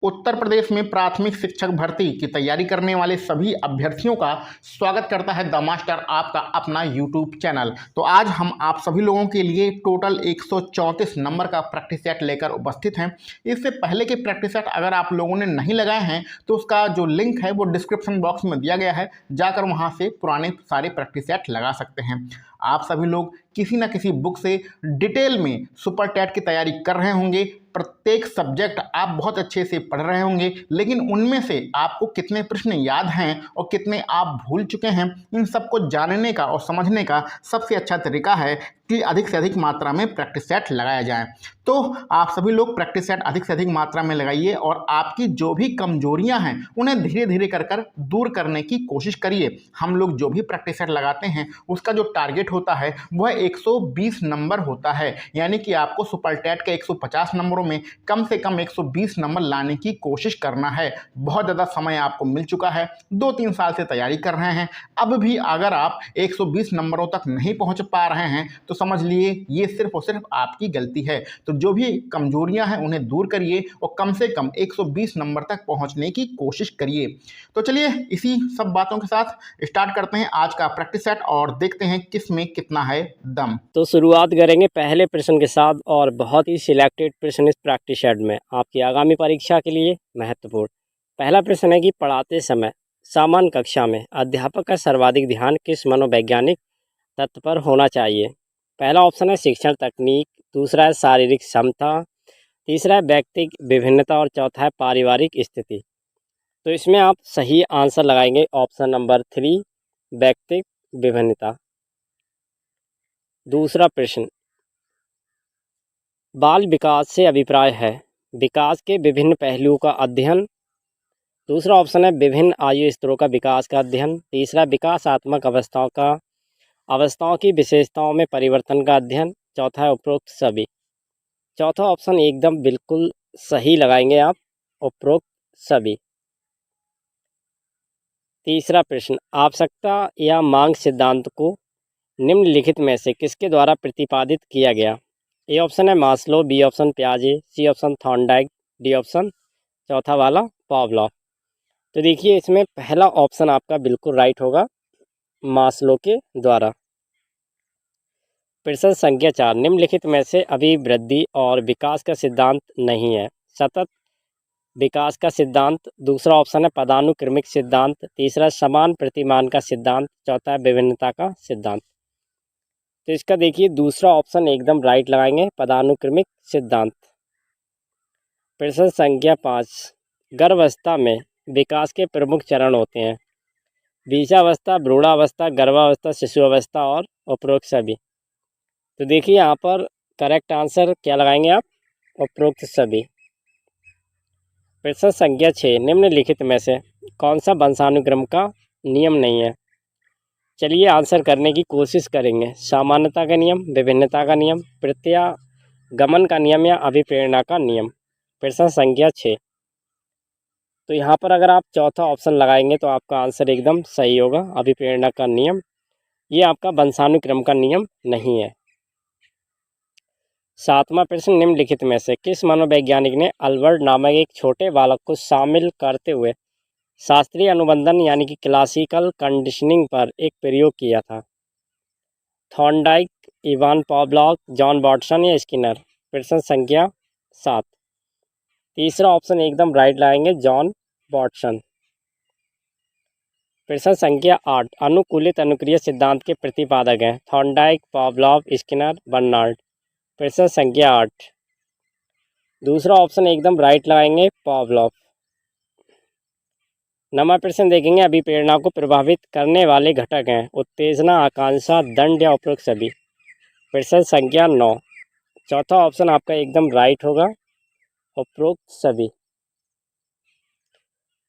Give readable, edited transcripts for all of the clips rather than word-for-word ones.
उत्तर प्रदेश में प्राथमिक शिक्षक भर्ती की तैयारी करने वाले सभी अभ्यर्थियों का स्वागत करता है द मास्टर, आपका अपना यूट्यूब चैनल। तो आज हम आप सभी लोगों के लिए टोटल 134 नंबर का प्रैक्टिस सेट लेकर उपस्थित हैं। इससे पहले के प्रैक्टिस सेट अगर आप लोगों ने नहीं लगाए हैं तो उसका जो लिंक है वो डिस्क्रिप्शन बॉक्स में दिया गया है, जाकर वहाँ से पुराने सारे प्रैक्टिस सेट लगा सकते हैं। आप सभी लोग किसी न किसी बुक से डिटेल में सुपर टैट की तैयारी कर रहे होंगे। प्रत्येक सब्जेक्ट आप बहुत अच्छे से पढ़ रहे होंगे, लेकिन उनमें से आपको कितने प्रश्न याद हैं और कितने आप भूल चुके हैं, इन सबको जानने का और समझने का सबसे अच्छा तरीका है कि अधिक से अधिक मात्रा में प्रैक्टिस सेट लगाया जाए। तो आप सभी लोग प्रैक्टिस सेट अधिक से अधिक मात्रा में लगाइए और आपकी जो भी कमजोरियां हैं उन्हें धीरे धीरे कर दूर करने की कोशिश करिए। हम लोग जो भी प्रैक्टिस सेट लगाते हैं उसका जो टारगेट होता है वह 120 नंबर होता है, यानी कि आपको सुपर टैट के 150 नंबरों में कम से कम 120 नंबर लाने की कोशिश करना है। बहुत ज़्यादा समय आपको मिल चुका है, 2-3 साल से तैयारी कर रहे हैं, अब भी अगर आप 120 नंबरों तक नहीं पहुंच पा रहे हैं तो समझ लिए ये सिर्फ और सिर्फ आपकी गलती है। तो जो भी कमजोरियां हैं उन्हें दूर करिए और कम से कम 120 नंबर तक पहुंचने की कोशिश करिए। तो चलिए इसी सब बातों के साथ स्टार्ट करते हैं आज का प्रैक्टिस सेट और देखते हैं किस में कितना है दम। तो शुरुआत करेंगे पहले प्रश्न के साथ, और बहुत ही सिलेक्टेड प्रश्न इस प्रैक्टिस सेट में आपकी आगामी परीक्षा के लिए महत्वपूर्ण। पहला प्रश्न है कि पढ़ाते समय सामान्य कक्षा में अध्यापक का सर्वाधिक ध्यान किस मनोवैज्ञानिक तत्व पर होना चाहिए? पहला ऑप्शन है शिक्षण तकनीक, दूसरा है शारीरिक क्षमता, तीसरा है व्यक्तिक विभिन्नता और चौथा है पारिवारिक स्थिति। तो इसमें आप सही आंसर लगाएंगे ऑप्शन नंबर 3, व्यक्तिक विभिन्नता। दूसरा प्रश्न, बाल विकास से अभिप्राय है विकास के विभिन्न पहलुओं का अध्ययन। दूसरा ऑप्शन है विभिन्न आयु स्तरों का विकास का अध्ययन। तीसरा विकासात्मक अवस्थाओं की विशेषताओं में परिवर्तन का अध्ययन। चौथा है उपरोक्त सभी। चौथा ऑप्शन एकदम बिल्कुल सही लगाएंगे आप, उपरोक्त सभी। तीसरा प्रश्न, आवश्यकता या मांग सिद्धांत को निम्नलिखित में से किसके द्वारा प्रतिपादित किया गया? ए ऑप्शन है मास्लो, बी ऑप्शन पियाजे, C option Thorndike, D option चौथा वाला पावलोव। तो देखिए इसमें पहला ऑप्शन आपका बिल्कुल राइट होगा, मास्लो के द्वारा। प्रश्न संख्या 4, निम्नलिखित में से अभिवृद्धि और विकास का सिद्धांत नहीं है? सतत विकास का सिद्धांत, दूसरा ऑप्शन है पदानुक्रमिक सिद्धांत, तीसरा समान प्रतिमान का सिद्धांत, चौथा है विभिन्नता का सिद्धांत। तो इसका देखिए दूसरा ऑप्शन एकदम राइट लगाएंगे, पदानुक्रमिक सिद्धांत। प्रश्न संख्या 5, गर्भावस्था में विकास के प्रमुख चरण होते हैं? बीजावस्था, भ्रूणावस्था, गर्भावस्था, शिशु अवस्था और उपरोक्त सभी। तो देखिए यहाँ पर करेक्ट आंसर क्या लगाएंगे आप, उपरोक्त सभी। प्रश्न संख्या 6, निम्नलिखित में से कौन सा वंशानुक्रम का नियम नहीं है? चलिए आंसर करने की कोशिश करेंगे। सामान्यता का नियम, विभिन्नता का नियम, प्रत्यागमन का नियम या अभिप्रेरणा का नियम। प्रश्न संख्या 6, तो यहाँ पर अगर आप चौथा ऑप्शन लगाएंगे तो आपका आंसर एकदम सही होगा, अभिप्रेरणा का नियम। ये आपका वंशानुक्रम का नियम नहीं है। सातवां प्रश्न, निम्नलिखित में से किस मनोवैज्ञानिक ने अल्बर्ट नामक एक छोटे बालक को शामिल करते हुए शास्त्रीय अनुबंधन यानी कि क्लासिकल कंडीशनिंग पर एक प्रयोग किया था? Thorndike, Ivan Pavlov, John Watson या स्किनर। प्रश्न संख्या 7, तीसरा ऑप्शन एकदम राइट लाएंगे, जॉन वाटसन। प्रश्न संख्या 8, अनुकूलित अनुक्रिया सिद्धांत के प्रतिपादक हैं? Thorndike, Pavlov, Skinner, Bernard. प्रश्न संख्या 8, दूसरा ऑप्शन एकदम राइट लगाएंगे, पावलोव। नंबर प्रश्न देखेंगे, अभिप्रेरणा को प्रभावित करने वाले घटक हैं? उत्तेजना, आकांक्षा, दंड या उपरोक्त सभी। प्रश्न संख्या 9, चौथा ऑप्शन आपका एकदम राइट होगा, उपरोक्त सभी।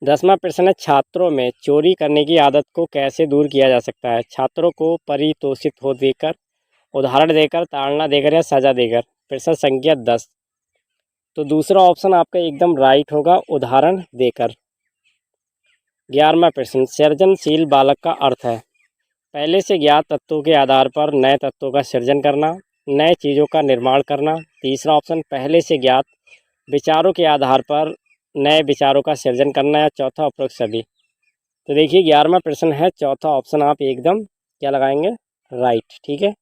10वां प्रश्न है, छात्रों में चोरी करने की आदत को कैसे दूर किया जा सकता है? छात्रों को परितोषित हो देकर, उदाहरण देकर, ताड़ना देकर या सजा देकर। प्रश्न संख्या 10, तो दूसरा ऑप्शन आपका एकदम राइट होगा, उदाहरण देकर। 11वां प्रश्न, सृजनशील बालक का अर्थ है पहले से ज्ञात तत्वों के आधार पर नए तत्वों का सृजन करना, नए चीज़ों का निर्माण करना। तीसरा ऑप्शन, पहले से ज्ञात विचारों के आधार पर नए विचारों का सृजन करना, या चौथा उपरोक्त सभी। तो देखिए 11वां प्रश्न है, चौथा ऑप्शन आप एकदम क्या लगाएंगे, राइट। ठीक है।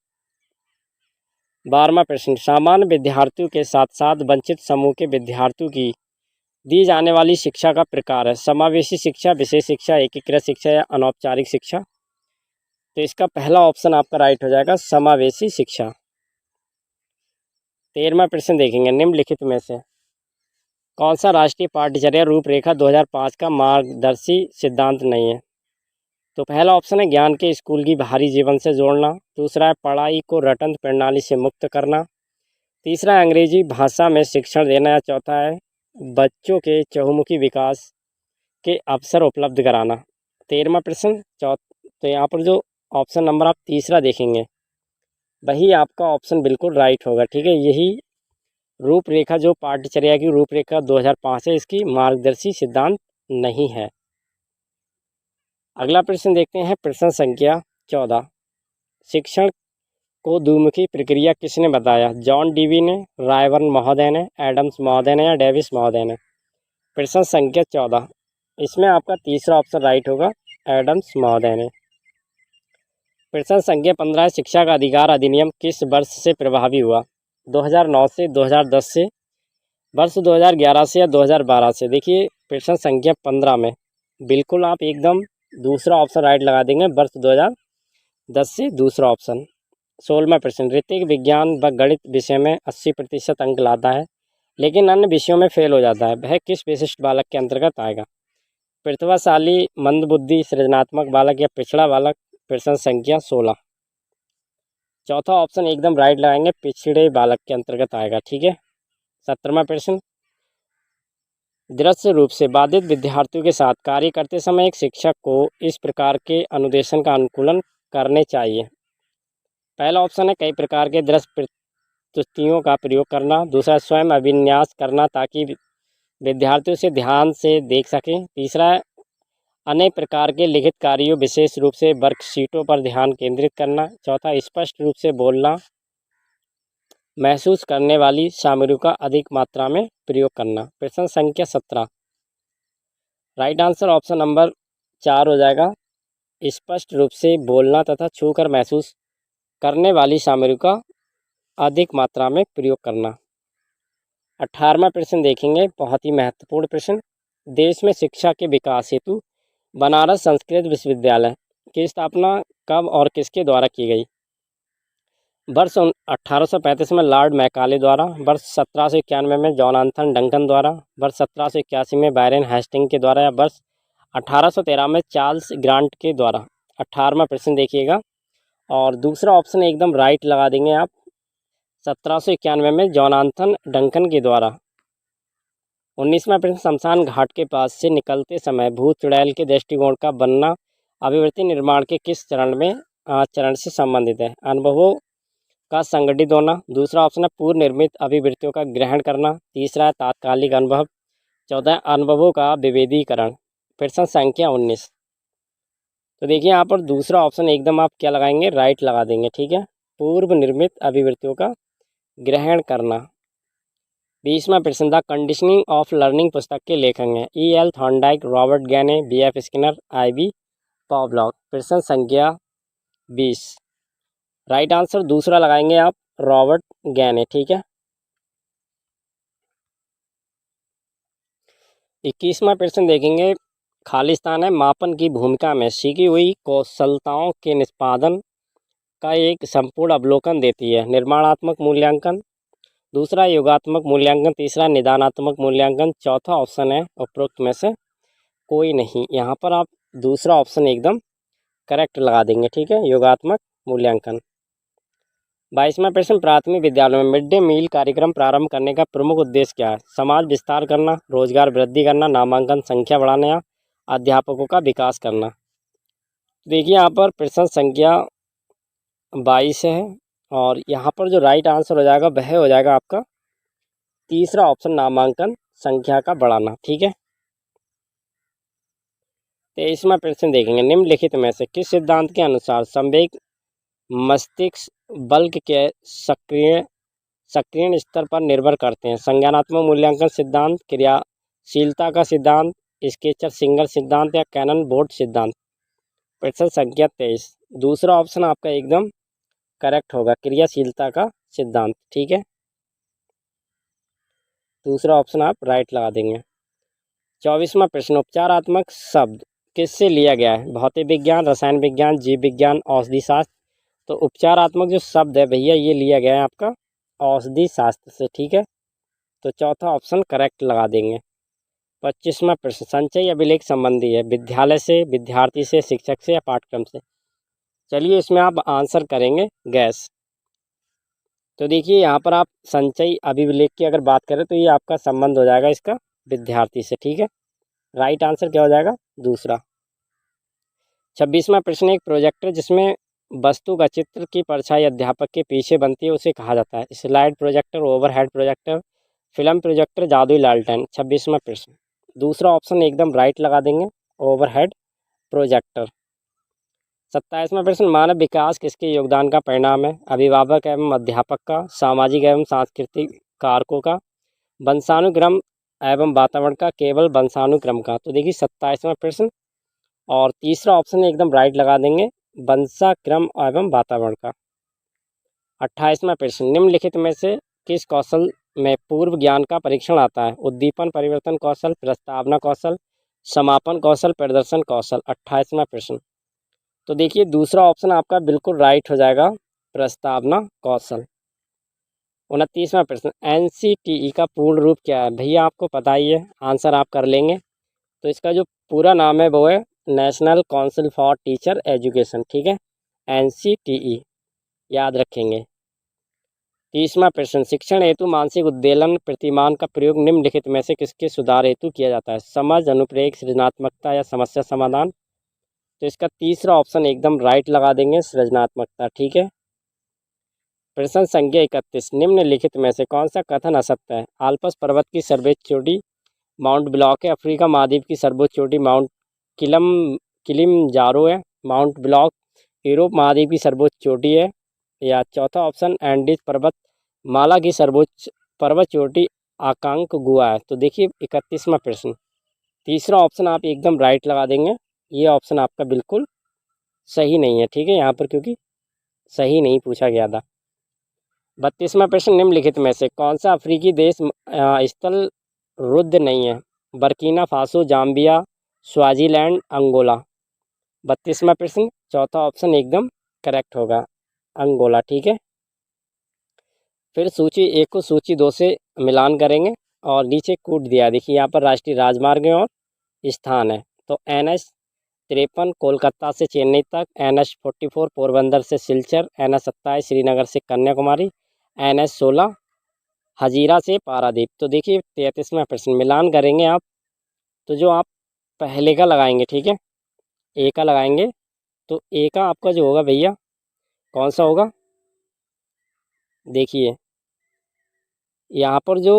12वां प्रश्न, सामान्य विद्यार्थियों के साथ साथ वंचित समूह के विद्यार्थियों की दी जाने वाली शिक्षा का प्रकार है, समावेशी शिक्षा, विशेष शिक्षा, एकीकृत शिक्षा या अनौपचारिक शिक्षा। तो इसका पहला ऑप्शन आपका राइट हो जाएगा, समावेशी शिक्षा। 13वां प्रश्न देखेंगे, निम्नलिखित में से कौन सा राष्ट्रीय पाठ्यचर्या रूपरेखा 2005 का मार्गदर्शी सिद्धांत नहीं है। तो पहला ऑप्शन है ज्ञान के स्कूल की बाहरी जीवन से जोड़ना, दूसरा है पढ़ाई को रटंत प्रणाली से मुक्त करना, तीसरा है अंग्रेजी भाषा में शिक्षण देना, या चौथा है बच्चों के चहुमुखी विकास के अवसर उपलब्ध कराना। 13वां प्रश्न तो यहाँ पर जो ऑप्शन नंबर आप तीसरा देखेंगे वही आपका ऑप्शन बिल्कुल राइट होगा। ठीक है, यही रूपरेखा जो पाठ्यचर्या की रूपरेखा 2005 है, इसकी मार्गदर्शी सिद्धांत नहीं है। अगला प्रश्न देखते हैं, प्रश्न संख्या 14, शिक्षण को द्विमुखी प्रक्रिया किसने बताया, जॉन डीवी ने, रायबर्न महोदय ने, एडम्स महोदय ने, या डेविस महोदय ने। प्रश्न संख्या 14, इसमें आपका तीसरा ऑप्शन राइट होगा, एडम्स महोदय ने। प्रश्न संख्या 15, शिक्षा का अधिकार अधिनियम किस वर्ष से प्रभावी हुआ, 2009 से, 2010 से, वर्ष 2011 से, या 2012 से। देखिए प्रश्न संख्या 15 में बिल्कुल आप एकदम दूसरा ऑप्शन राइट लगा देंगे, वर्ष 2010 से दूसरा ऑप्शन। 16वां प्रश्न, ऋतिक विज्ञान व गणित विषय में 80% अंक लाता है लेकिन अन्य विषयों में फेल हो जाता है, वह किस विशिष्ट बालक के अंतर्गत आएगा, प्रतिभाशाली, मंदबुद्धि, सृजनात्मक बालक, या पिछड़ा बालक। प्रश्न संख्या 16, चौथा ऑप्शन एकदम राइट लगाएंगे, पिछड़े बालक के अंतर्गत आएगा। ठीक है। 17वां प्रश्न, दृश्य रूप से बाधित विद्यार्थियों के साथ कार्य करते समय एक शिक्षक को इस प्रकार के अनुदेशन का अनुकूलन करने चाहिए। पहला ऑप्शन है कई प्रकार के दृश्य प्रस्तुतियों का प्रयोग करना, दूसरा स्वयं अभिन्यास करना ताकि विद्यार्थियों से ध्यान से देख सकें, तीसरा है अनेक प्रकार के लिखित कार्यों विशेष रूप से वर्कशीटों पर ध्यान केंद्रित करना, चौथा स्पष्ट रूप से बोलना, महसूस करने वाली सामग्री का अधिक मात्रा में प्रयोग करना। प्रश्न संख्या 17, राइट आंसर ऑप्शन नंबर 4 हो जाएगा, स्पष्ट रूप से बोलना तथा छूकर महसूस करने वाली सामग्री का अधिक मात्रा में प्रयोग करना। 18वां प्रश्न देखेंगे, बहुत ही महत्वपूर्ण प्रश्न, देश में शिक्षा के विकास हेतु बनारस संस्कृत विश्वविद्यालय की स्थापना कब और किसके द्वारा की गई, वर्ष 1835 में लॉर्ड मैकाले द्वारा, वर्ष 1791 में जॉनाथन डंकन द्वारा, वर्ष 1781 में बैरन हेस्टिंग के द्वारा, या वर्ष 1813 में चार्ल्स ग्रांट के द्वारा। 18वां प्रश्न देखिएगा और दूसरा ऑप्शन एकदम राइट लगा देंगे आप, 1791 में जॉनाथन डंकन के द्वारा। 19वां प्रश्न, शमशान घाट के पास से निकलते समय भूत चुड़ैल के दृष्टिकोण का बनना अभिवृत्ति निर्माण के किस चरण से संबंधित है, अनुभवों का संगठित होना, दूसरा ऑप्शन है पूर्व निर्मित अभिवृत्तियों का ग्रहण करना, तीसरा है तात्कालिक अनुभव, चौथा है अनुभवों का विभेदीकरण। प्रश्न संख्या 19, तो देखिए यहाँ पर दूसरा ऑप्शन एकदम आप क्या लगाएंगे, राइट लगा देंगे। ठीक है, पूर्व निर्मित अभिवृत्तियों का ग्रहण करना। 20वां प्रश्न, द कंडीशनिंग ऑफ लर्निंग पुस्तक के लेखक हैं E.L. Thorndike, Robert गैने, B.F. Skinner, I.B. पॉवलॉक। प्रश्न संख्या 20, राइट आंसर दूसरा लगाएंगे आप, रॉबर्ट गैने। ठीक है। 21वां प्रश्न देखेंगे, खालिस्तान है मापन की भूमिका में सीखी हुई कौशलताओं के निष्पादन का एक संपूर्ण अवलोकन देती है, निर्माणात्मक मूल्यांकन, दूसरा योगात्मक मूल्यांकन, तीसरा निदानात्मक मूल्यांकन, चौथा ऑप्शन है उपरोक्त में से कोई नहीं। यहाँ पर आप दूसरा ऑप्शन एकदम करेक्ट लगा देंगे। ठीक है, योगात्मक मूल्यांकन। 22वां प्रश्न, प्राथमिक विद्यालयों में मिड डे मील कार्यक्रम प्रारंभ करने का प्रमुख उद्देश्य क्या है, समाज विस्तार करना, रोजगार वृद्धि करना, नामांकन संख्या बढ़ाना, या अध्यापकों का विकास करना। देखिए यहाँ पर प्रश्न संख्या 22 है और यहाँ पर जो राइट आंसर हो जाएगा वह हो जाएगा आपका तीसरा ऑप्शन, नामांकन संख्या का बढ़ाना। ठीक है। 23वां प्रश्न देखेंगे, निम्नलिखित में से किस सिद्धांत के अनुसार संवेग मस्तिष्क बल्क के सक्रिय स्तर पर निर्भर करते हैं, संज्ञानात्मक मूल्यांकन सिद्धांत, क्रिया शीलता का सिद्धांत, स्केचर सिंगर सिद्धांत या कैनन बोर्ड सिद्धांत। प्रश्न संख्या 23, दूसरा ऑप्शन आपका एकदम करेक्ट होगा, क्रियाशीलता का सिद्धांत। ठीक है, दूसरा ऑप्शन आप राइट लगा देंगे। 24वां प्रश्न, उपचारात्मक शब्द किससे लिया गया है? भौतिक विज्ञान, रसायन विज्ञान, जीव विज्ञान, औषधि शास्त्र। तो उपचारात्मक जो शब्द है भैया ये लिया गया है आपका औषधि शास्त्र से। ठीक है, तो चौथा ऑप्शन करेक्ट लगा देंगे। 25वां प्रश्न, संचयी अभिलेख संबंधी है, विद्यालय से, विद्यार्थी से, शिक्षक से या पाठ्यक्रम से। चलिए इसमें आप आंसर करेंगे गैस। तो देखिए यहाँ पर आप संचयी अभिलेख की अगर बात करें तो ये आपका संबंध हो जाएगा इसका विद्यार्थी से। ठीक है, राइट आंसर क्या हो जाएगा? दूसरा। 26वां प्रश्न, एक प्रोजेक्टर जिसमें वस्तु का चित्र की परछाई अध्यापक के पीछे बनती है उसे कहा जाता है? Slide projector, overhead projector, film projector, जादुई लालटेन। 26वां प्रश्न, दूसरा ऑप्शन एकदम राइट लगा देंगे, ओवरहेड प्रोजेक्टर। 27वां प्रश्न, मानव विकास किसके योगदान का परिणाम है? अभिभावक एवं अध्यापक का, सामाजिक एवं सांस्कृतिक कारकों का, वंशानुक्रम एवं वातावरण का, केवल वंशानुक्रम का। तो देखिए 27वां प्रश्न और तीसरा ऑप्शन एकदम राइट लगा देंगे, वंशाक्रम एवं वातावरण का। 28वां प्रश्न, निम्नलिखित में से किस कौशल में पूर्व ज्ञान का परीक्षण आता है? उद्दीपन परिवर्तन कौशल, प्रस्तावना कौशल, समापन कौशल, प्रदर्शन कौशल। 28वां प्रश्न, तो देखिए दूसरा ऑप्शन आपका बिल्कुल राइट हो जाएगा, प्रस्तावना कौशल। 29वां प्रश्न, NCTE का पूर्ण रूप क्या है? भैया आपको पता ही है, आंसर आप कर लेंगे। तो इसका जो पूरा नाम है वो है national council for teacher education. ठीक है, NCTE याद रखेंगे। 30वां प्रश्न, शिक्षण हेतु मानसिक उद्वेलन प्रतिमान का प्रयोग निम्नलिखित में से किसके सुधार हेतु किया जाता है? समझ, अनुप्रेक, सृजनात्मकता या समस्या समाधान। तो इसका तीसरा ऑप्शन एकदम राइट लगा देंगे, सृजनात्मकता। ठीक है, प्रश्न संख्या 31, निम्नलिखित में से कौन सा कथन असत्य है? आल्पस पर्वत की सर्वोच्च चोटी माउंट ब्लॉक है, अफ्रीका महाद्वीप की सर्वोच्च चोटी माउंट किलिमंजारो है, माउंट ब्लॉक यूरोप महाद्वीप की सर्वोच्च चोटी है, या चौथा ऑप्शन एंडीज पर्वत माला की सर्वोच्च पर्वत चोटी आकांकगुआ है। तो देखिए 31वां प्रश्न, तीसरा ऑप्शन आप एकदम राइट लगा देंगे, ये ऑप्शन आपका बिल्कुल सही नहीं है। ठीक है, यहाँ पर क्योंकि सही नहीं पूछा गया था। 32वां प्रश्न, निम्नलिखित में से कौन सा अफ्रीकी देश स्थल रुद्ध नहीं है? Burkina Faso, Zambia, Swaziland, Angola. 32वां प्रश्न, चौथा ऑप्शन एकदम करेक्ट होगा, अंगोला। ठीक है, फिर सूची 1 को सूची 2 से मिलान करेंगे और नीचे कूट दिया, देखिए यहाँ पर राष्ट्रीय राजमार्ग और स्थान है। तो NH53 कोलकाता से चेन्नई तक, NH44 पोरबंदर से सिलचर, NH27 श्रीनगर से कन्याकुमारी, NH16 हजीरा से पारादीप। तो देखिए 33वां प्रश्न, मिलान करेंगे आप, तो जो आप पहले का लगाएंगे, ठीक है, ए का लगाएंगे, तो ए का आपका जो होगा भैया कौन सा होगा? देखिए यहाँ पर जो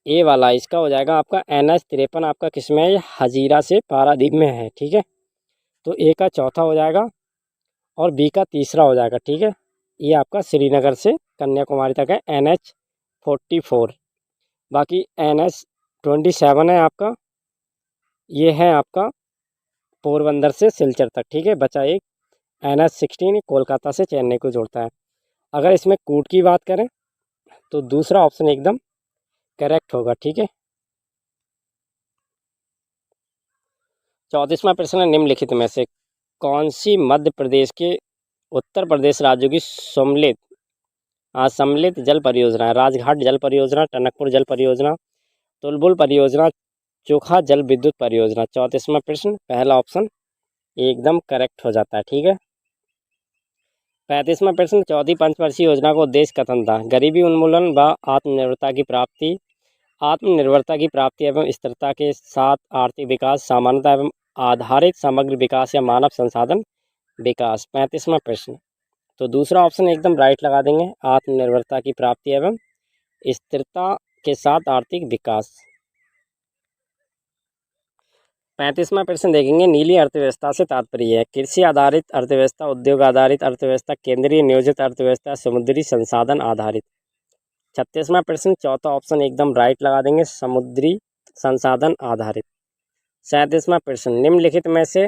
ए वाला इसका हो जाएगा आपका NH53 आपका किस में है? ये हजीरा से पारादीप में है। ठीक है, तो ए का चौथा हो जाएगा और बी का तीसरा हो जाएगा। ठीक है, ये आपका श्रीनगर से कन्याकुमारी तक है, NH44। बाकी NH27 है आपका, ये है आपका पोरबंदर से सिलचर तक। ठीक है, बचा एक NH16 कोलकाता से चेन्नई को जोड़ता है। अगर इसमें कूट की बात करें तो दूसरा ऑप्शन एकदम करेक्ट होगा। ठीक है, 34वां प्रश्न, निम्नलिखित में से कौन सी मध्य प्रदेश के उत्तर प्रदेश राज्यों की सम्मिलित जल परियोजना है? राजघाट जल परियोजना, टनकपुर जल परियोजना, तुलबुल परियोजना, चोखा जल विद्युत परियोजना। 34वां प्रश्न पहला ऑप्शन एकदम करेक्ट हो जाता है। ठीक है, 35वां प्रश्न, चौथी पंचवर्षीय योजना का उद्देश्य कथन था? गरीबी उन्मूलन व आत्मनिर्भरता की प्राप्ति, आत्मनिर्भरता की प्राप्ति एवं स्थिरता के साथ आर्थिक विकास, समानता एवं आधारित समग्र विकास या मानव संसाधन विकास। 35वां प्रश्न, तो दूसरा ऑप्शन एकदम राइट लगा देंगे, आत्मनिर्भरता की प्राप्ति एवं स्थिरता के साथ आर्थिक विकास। 35वां प्रश्न देखेंगे, नीली अर्थव्यवस्था से तात्पर्य है? कृषि आधारित अर्थव्यवस्था, उद्योग आधारित अर्थव्यवस्था, केंद्रीय नियोजित अर्थव्यवस्था, समुद्री संसाधन आधारित। 36वां प्रश्न, चौथा ऑप्शन एकदम राइट लगा देंगे, समुद्री संसाधन आधारित। 37वां प्रश्न, निम्नलिखित में से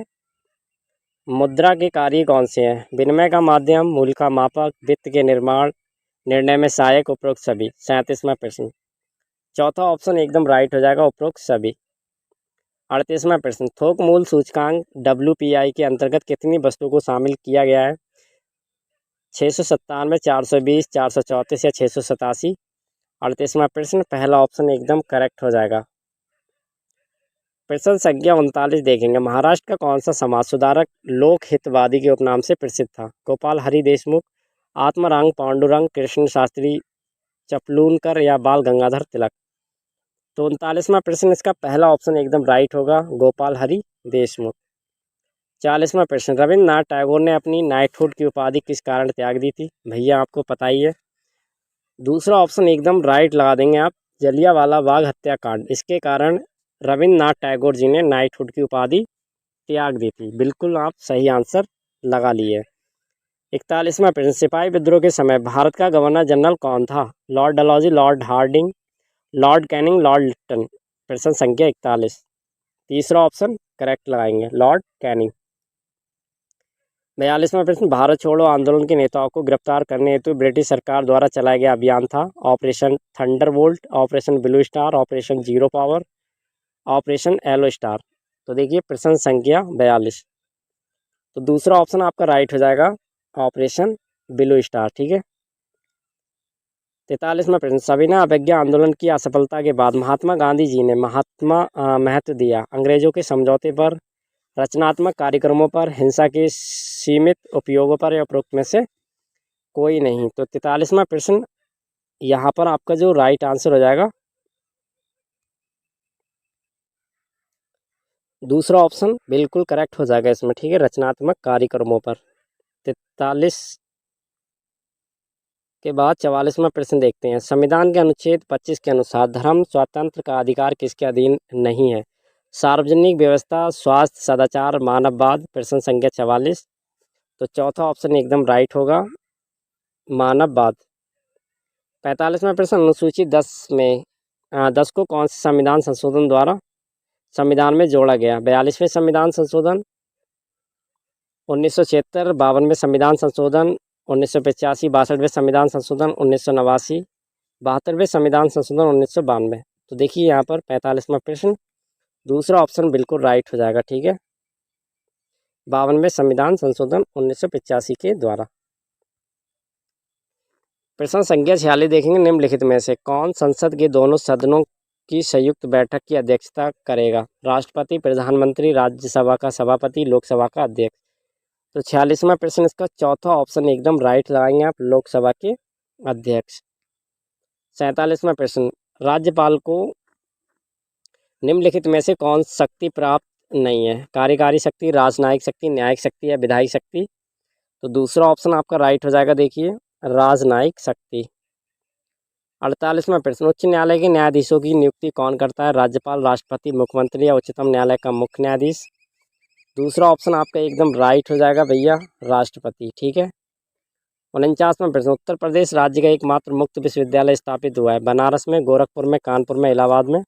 मुद्रा के कार्य कौन से हैं? विनिमय का माध्यम, मूल्य का मापक, वित्त के निर्माण, निर्णय में सहायक, उपरोक्त सभी। 37वां प्रश्न, चौथा ऑप्शन एकदम राइट हो जाएगा, उपरोक्त सभी। 38वां प्रश्न, थोक मूल्य सूचकांक WPI के अंतर्गत कितनी वस्तुओं को शामिल किया गया है? 697, 420, 434 या 687। 38वां प्रश्न, पहला ऑप्शन एकदम करेक्ट हो जाएगा। प्रश्न संख्या 39 देखेंगे, महाराष्ट्र का कौन सा समाज सुधारक लोक हितवादी के उपनाम से प्रसिद्ध था? गोपाल हरि देशमुख, आत्माराम पांडुरंग, कृष्ण शास्त्री चपलूनकर या बाल गंगाधर तिलक। तो 39वां प्रश्न, इसका पहला ऑप्शन एकदम राइट होगा, गोपाल हरि देशमुख। 40वां प्रश्न, रविन्द्रनाथ टैगोर ने अपनी नाइटहुड की उपाधि किस कारण त्याग दी थी? भैया आपको पता ही है। दूसरा ऑप्शन एकदम राइट लगा देंगे आप, जलियांवाला बाग हत्याकांड, इसके कारण रविन्द्रनाथ टैगोर जी ने नाइटहुड की उपाधि त्याग दी थी। बिल्कुल आप सही आंसर लगा लिए। 41वां प्रश्न, सिपाही विद्रोह के समय भारत का गवर्नर जनरल कौन था? Lord Dalhousie, Lord Hardinge, Lord Canning, Lord Lytton. प्रश्न संख्या 41, तीसरा ऑप्शन करेक्ट लगाएंगे, लॉर्ड कैनिंग। 42वां प्रश्न, भारत छोड़ो आंदोलन के नेताओं को गिरफ्तार करने हेतु ब्रिटिश सरकार द्वारा चलाया गया अभियान था? Operation Thunderbolt, operation blue star, operation zero power, operation yellow star. तो देखिए प्रश्न संख्या 42, तो दूसरा ऑप्शन आपका राइट हो जाएगा, ऑपरेशन ब्लू स्टार। ठीक है। 43वां प्रश्न, सविनय अवज्ञा आंदोलन की असफलता के बाद महात्मा गांधी जी ने महत्व दिया अंग्रेजों के समझौते पर, रचनात्मक कार्यक्रमों पर, हिंसा के सीमित उपयोगों पर, या उपरोक्त में से कोई नहीं? तो 43वां प्रश्न यहाँ पर आपका जो राइट आंसर हो जाएगा, दूसरा ऑप्शन बिल्कुल करेक्ट हो जाएगा इसमें। ठीक है, रचनात्मक कार्यक्रमों पर। 43 के बाद 44वां प्रश्न देखते हैं, संविधान के अनुच्छेद 25 के अनुसार धर्म स्वातंत्र का अधिकार किसके अधीन नहीं है? सार्वजनिक व्यवस्था, स्वास्थ्य, सदाचार, मानववाद। प्रश्न संख्या 44, तो चौथा ऑप्शन एकदम राइट होगा, मानववाद। 45वां प्रश्न, अनुसूची 10 को कौन से संविधान संशोधन द्वारा संविधान में जोड़ा गया? 42वें संविधान संशोधन, 1976, 52वें संविधान संशोधन, 1985, 62वें संविधान संशोधन, 1989, 72वें संविधान संशोधन, 1992। तो देखिए यहाँ पर 45वां प्रश्न, दूसरा ऑप्शन बिल्कुल राइट हो जाएगा। ठीक है, 52वें संविधान संशोधन 1985 के द्वारा। प्रश्न संख्या 46 देखेंगे, निम्नलिखित में से कौन संसद के दोनों सदनों की संयुक्त बैठक की अध्यक्षता करेगा? राष्ट्रपति, प्रधानमंत्री, राज्यसभा का सभापति, लोकसभा का अध्यक्ष। तो 46वां प्रश्न, इसका चौथा ऑप्शन एकदम राइट लगाएंगे आप, लोकसभा के अध्यक्ष। 47वां प्रश्न, राज्यपाल को निम्नलिखित में से कौन शक्ति प्राप्त नहीं है? कार्यकारी शक्ति, राजनयिक शक्ति, न्यायिक शक्ति या विधायिक शक्ति। तो दूसरा ऑप्शन आपका राइट हो जाएगा, देखिए राजनयिक शक्ति। 48वां प्रश्न, उच्च न्यायालय के न्यायाधीशों की नियुक्ति कौन करता है? राज्यपाल, राष्ट्रपति, मुख्यमंत्री या उच्चतम न्यायालय का मुख्य न्यायाधीश। दूसरा ऑप्शन आपका एकदम राइट हो जाएगा भैया, राष्ट्रपति। ठीक है। 49वां प्रश्न, उत्तर प्रदेश राज्य का एकमात्र मुक्त विश्वविद्यालय स्थापित हुआ है? बनारस में, गोरखपुर में, कानपुर में, इलाहाबाद में।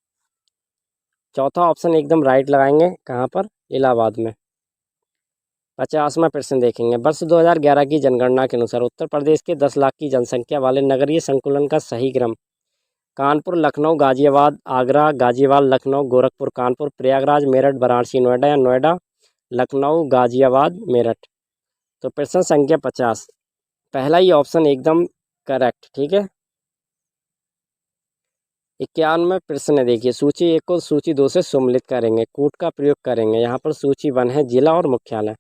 चौथा ऑप्शन एकदम राइट लगाएंगे, कहाँ पर? इलाहाबाद में। 50वां प्रश्न देखेंगे, वर्ष 2011 की जनगणना के अनुसार उत्तर प्रदेश के 10 लाख की जनसंख्या वाले नगरीय संकुलन का सही क्रम कानपुर, लखनऊ, गाजियाबाद, आगरा, गाजियाबाद, लखनऊ, गोरखपुर, कानपुर, प्रयागराज, मेरठ, वाराणसी, नोएडा या नोएडा, लखनऊ, गाजियाबाद, मेरठ। तो प्रश्न संख्या 50, पहला ही ऑप्शन एकदम करेक्ट। ठीक है। 51वां प्रश्न देखिए, सूची 1 को सूची 2 से सम्मिलित करेंगे, कूट का प्रयोग करेंगे। यहाँ पर सूची 1 है जिला और मुख्यालय,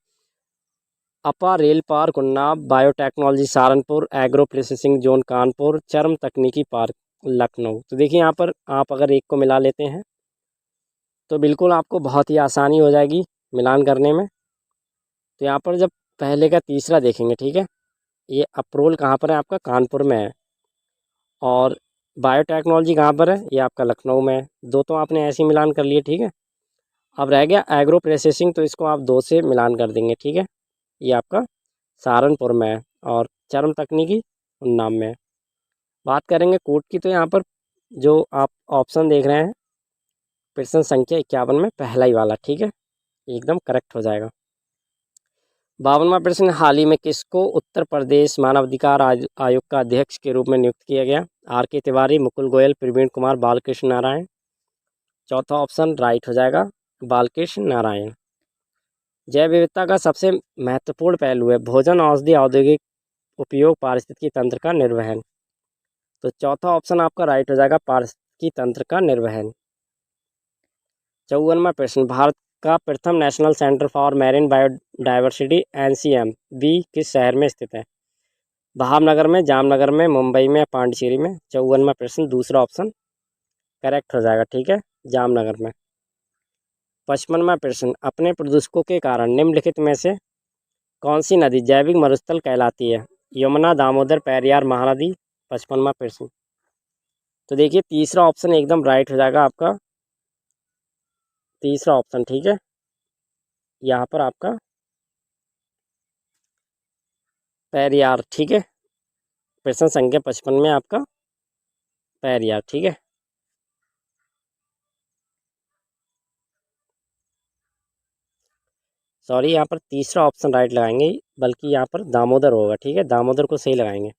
अपा rail park Unnao, biotechnology Saharanpur, agro processing zone Kanpur, चर्म तकनीकी पार्क लखनऊ। तो देखिए यहाँ पर आप अगर एक को मिला लेते हैं तो बिल्कुल आपको बहुत ही आसानी हो जाएगी मिलान करने में। तो यहाँ पर जब पहले का तीसरा देखेंगे, ठीक है, ये अप्रोल कहाँ पर है? आपका कानपुर में है। और बायोटेक्नोलॉजी कहाँ पर है? ये आपका लखनऊ में है। दो तो आपने ऐसे ही मिलान कर लिए। ठीक है। अब रह गया एग्रो प्रोसेसिंग, तो इसको आप 2 से मिलान कर देंगे। ठीक है, ये आपका सहारनपुर में है और चर्म तकनीकी उन्नाव में है। बात करेंगे कोर्ट की, तो यहाँ पर जो आप ऑप्शन देख रहे हैं प्रश्न संख्या 51 में पहला ही वाला, ठीक है, एकदम करेक्ट हो जाएगा। 52वां प्रश्न, हाल ही में किसको उत्तर प्रदेश मानवाधिकार आयोग का अध्यक्ष के रूप में नियुक्त किया गया? आर के तिवारी, मुकुल गोयल, प्रवीण कुमार, बालकृष्ण नारायण। चौथा ऑप्शन राइट हो जाएगा, बालकृष्ण नारायण। जैव विविधता का सबसे महत्वपूर्ण पहलू है भोजन, औषधि, औद्योगिक उपयोग, पारिस्थितिकी तंत्र का निर्वहन। तो चौथा ऑप्शन आपका राइट हो जाएगा, पारिस्थितिकी तंत्र का निर्वहन। 54वां प्रश्न, भारत का प्रथम national centre for marine biodiversity NCM-B किस शहर में स्थित है? भावनगर में, जामनगर में, मुंबई में, पांडिचेरी में। 54वां प्रश्न दूसरा ऑप्शन करेक्ट हो जाएगा, ठीक है, जामनगर में। 55वां प्रश्न, अपने प्रदूषकों के कारण निम्नलिखित में से कौन सी नदी जैविक मरुस्थल कहलाती है? यमुना, दामोदर, पेरियार, महानदी। 55वां प्रश्न, तो देखिए तीसरा ऑप्शन एकदम राइट हो जाएगा आपका, तीसरा ऑप्शन, ठीक है, यहाँ पर आपका पेरियार, ठीक है, प्रश्न संख्या 55 में आपका पेरियार, ठीक है। सॉरी, यहाँ पर तीसरा ऑप्शन राइट लगाएंगे, बल्कि यहाँ पर दामोदर होगा, ठीक है, दामोदर को सही लगाएंगे।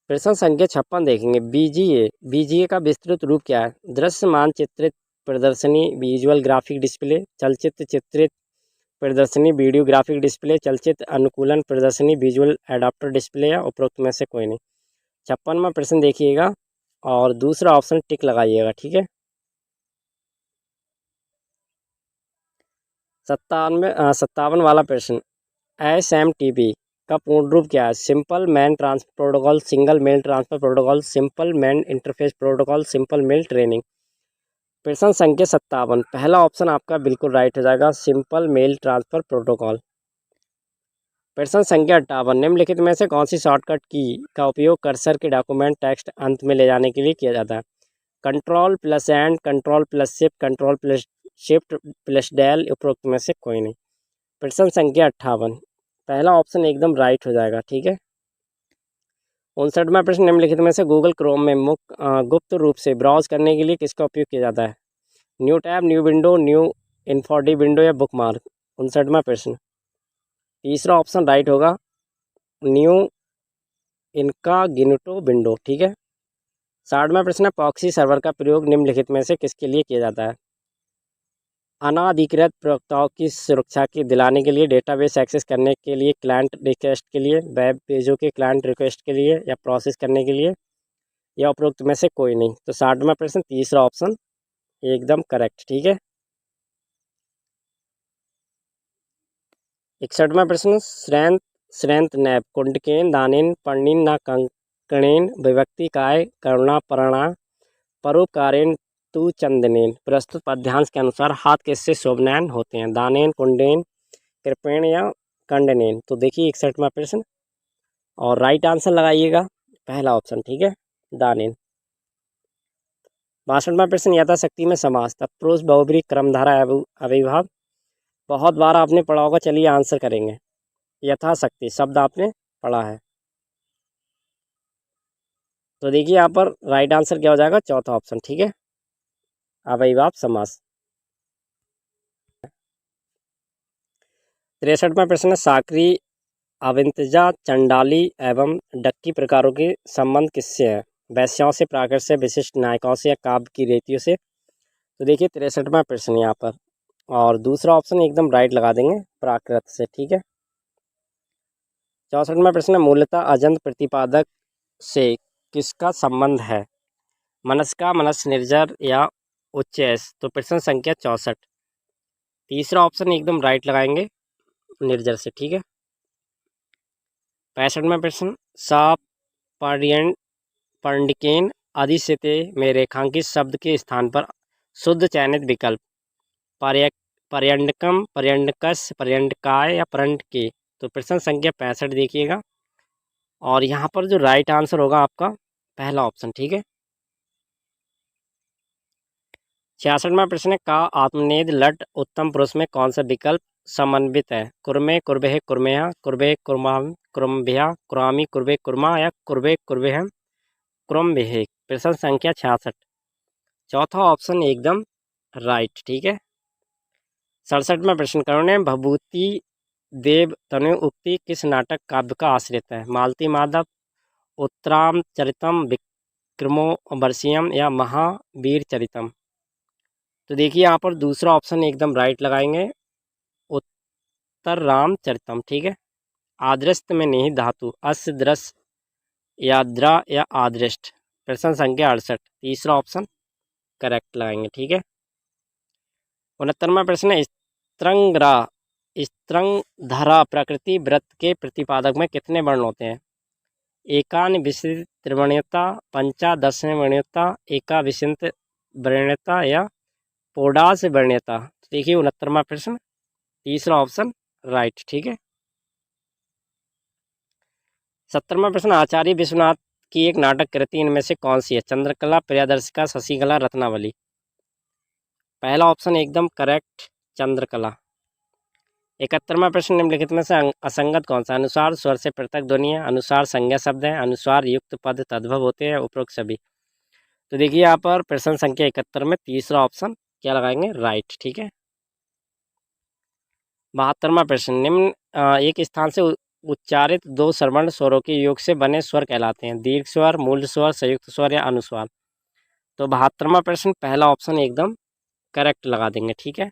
प्रश्न संख्या 56 देखेंगे, बीजीए का विस्तृत रूप क्या है? दृश्य मानचित्रित प्रदर्शनी, विजुअल ग्राफिक डिस्प्ले, चलचित्र चित्रित प्रदर्शनी, वीडियो ग्राफिक डिस्प्ले, चलचित्र अनुकूलन प्रदर्शनी, विजुअल एडाप्टर डिस्प्ले, या उपरोक्त में से कोई नहीं। 56वां प्रश्न देखिएगा और दूसरा ऑप्शन टिक लगाइएगा, ठीक है। 57 वाला प्रश्न, SMTP का पूर्ण रूप क्या है? Simple man transfer protocol, single mail transfer protocol, simple man interface protocol, simple mail training. प्रश्न संख्या 57, पहला ऑप्शन आपका बिल्कुल राइट हो जाएगा, सिंपल मेल ट्रांसफर प्रोटोकॉल। प्रश्न संख्या 58, निम्नलिखित में से कौन सी शॉर्टकट की का उपयोग कर्सर के डॉक्यूमेंट टेक्स्ट अंत में ले जाने के लिए किया जाता है? Control plus end, control plus shift, control plus shift plus del, उपरोक्त में से कोई नहीं। प्रश्न संख्या 58, पहला ऑप्शन एकदम राइट हो जाएगा, ठीक है। 59वां प्रश्न, निम्नलिखित में से गूगल क्रोम में गुप्त रूप से ब्राउज करने के लिए किसका उपयोग किया जाता है? New tab, new window, new इन्फोडी विंडो, या बुक मार्क। 59वां प्रश्न, तीसरा ऑप्शन राइट होगा, न्यू इनकॉग्निटो विंडो, ठीक है। 60वां प्रश्न, प्रॉक्सी सर्वर का प्रयोग निम्नलिखित में से किसके लिए किया जाता है? अनाधिकृत प्रवक्ताओं की सुरक्षा की दिलाने के लिए, डेटाबेस एक्सेस करने के लिए, क्लाइंट रिक्वेस्ट के लिए, वेब पेजों के क्लाइंट रिक्वेस्ट के लिए, या प्रोसेस करने के लिए, या उपरोक्त में से कोई नहीं। तो 60वां प्रश्न तीसरा ऑप्शन एकदम करेक्ट, ठीक है। 61वां प्रश्न, श्रेंत नैप कुंडकेन दानेन पर्णिन न कंकणेन विभक्ति काय करुणा प्रणा परोपकारेण तू चंदनेन। प्रस्तुत पद्यांश के अनुसार हाथ किससे शोभनयन होते हैं? दानेन, कुंडेन, कृपेण, या कंडनेन। तो देखिए 61वां प्रश्न और राइट आंसर लगाइएगा पहला ऑप्शन, ठीक है, दानेन। 62वां प्रश्न, यथाशक्ति में समास तत्पुरुष बहुब्रीहि क्रमधारा अविभाव। बहुत बार आपने पढ़ा होगा, चलिए आंसर करेंगे। यथाशक्ति शब्द आपने पढ़ा है, तो देखिए यहाँ पर राइट आंसर क्या हो जाएगा, चौथा ऑप्शन, ठीक है, अविभाव समास। 63वां प्रश्न, साकरी, अविंतजा, चंडाली एवं डक्की प्रकारों के संबंध किससे है? वैश्याओं से, प्राकृत से, विशिष्ट नायकों से, या काव्य की रेतियों से। तो देखिए 63वां प्रश्न यहाँ पर और दूसरा ऑप्शन एकदम राइट लगा देंगे, प्राकृत से, ठीक है। 64वां प्रश्न, मूलतः अजंत प्रतिपादक से किसका संबंध है? मनस्का, मनस निर्जर, या उच्चैस। तो प्रश्न संख्या 64, तीसरा ऑप्शन एकदम राइट लगाएंगे, निर्जर से, ठीक है। 65वां प्रश्न, सा पर्णिकेन अधिस्यते में रेखांकित शब्द के स्थान पर शुद्ध चयनित विकल्प पर्यंडकम, पर्यंडकस, पर्यंडकाय, या पर्यंडके। तो प्रश्न संख्या 65 देखिएगा और यहाँ पर जो राइट आंसर होगा आपका पहला ऑप्शन, ठीक है। 66वां प्रश्न, का आत्मनेद लट उत्तम पुरुष में कौन सा विकल्प समन्वित है? कुर्मे, कुर्बे, कुर्मेया, कुर्बे, कुर्माम, कुर्मभ्या, कुरामी, कुर्बे, कुर्मा, या कुर्बे, कुर्बेहम। कुंभीहिक। प्रश्न संख्या 66। चौथा ऑप्शन एकदम राइट, ठीक है। 67वां प्रश्न, करुणे भभूति देव तनु उक्ति किस नाटक काव्य का आश्रित है? मालती माधव, उत्तरामचरितम, विक्रमो वर्षीयम या महावीर चरितम? तो देखिए यहाँ पर दूसरा ऑप्शन एकदम राइट लगाएंगे, उत्तर रामचरितम, ठीक है। आदृष्ट में निहित धातु अस्य, दृश्य, याद्रा या आदृष्ट? प्रश्न संख्या 68, तीसरा ऑप्शन करेक्ट लगाएंगे, ठीक है। 69वां प्रश्न, स्त्रंगरा स्त्रंगधरा प्रकृति वृत्त के प्रतिपादक में कितने वर्ण होते हैं? एकानिविंशति त्रिवर्णीयता, पंचादश वर्णीयता, एकाविंशति वर्णीयता या पोडास वर्णीयता? देखिए 69वां प्रश्न, तीसरा ऑप्शन राइट, ठीक है। 70वां प्रश्न, आचार्य विश्वनाथ की एक नाटक कृति इनमें से कौन सी है? चंद्रकला, प्रियदर्शिका, शशिकला, रत्नावली? पहला ऑप्शन एकदम करेक्ट, चंद्रकला। 71वां प्रश्न, निम्नलिखित में से असंगत कौन सा? अनुसार स्वर से पृथक ध्वनि है, अनुसार संज्ञा शब्द है, अनुसार युक्त पद तद्भव होते हैं, उपरोक्त सभी? तो देखिए यहाँ पर प्रश्न संख्या 71 में तीसरा ऑप्शन क्या लगाएंगे? राइट, ठीक है। 72वां प्रश्न, निम्न एक स्थान से उच्चारित दो सर्वर्ण स्वरों के योग से बने स्वर कहलाते हैं? दीर्घ स्वर, मूल स्वर, संयुक्त स्वर या अनुस्वार? तो 72वां प्रश्न पहला ऑप्शन एकदम करेक्ट लगा देंगे, ठीक है।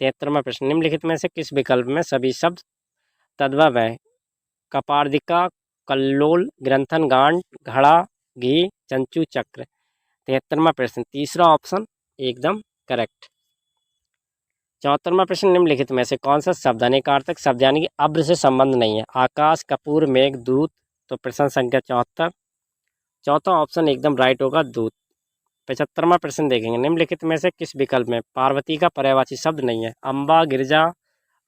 73वां प्रश्न, निम्नलिखित में से किस विकल्प में सभी शब्द तद्भव है? कपार्दिका, कल्लोल, ग्रंथन, गांड, घड़ा, घी, चंचू, चक्र? 73वां प्रश्न तीसरा ऑप्शन एकदम करेक्ट। 74वां प्रश्न, निम्नलिखित में से कौन सा शब्द अनेकार्थक शब्द यानी कि अब्र से संबंध नहीं है? आकाश, कपूर, मेघ, दूत? तो प्रश्न संख्या 74, चौथा ऑप्शन एकदम राइट होगा, दूत। 75वां प्रश्न देखेंगे, निम्नलिखित में से किस विकल्प में पार्वती का पर्यायवाची शब्द नहीं है? अम्बा, गिरिजा,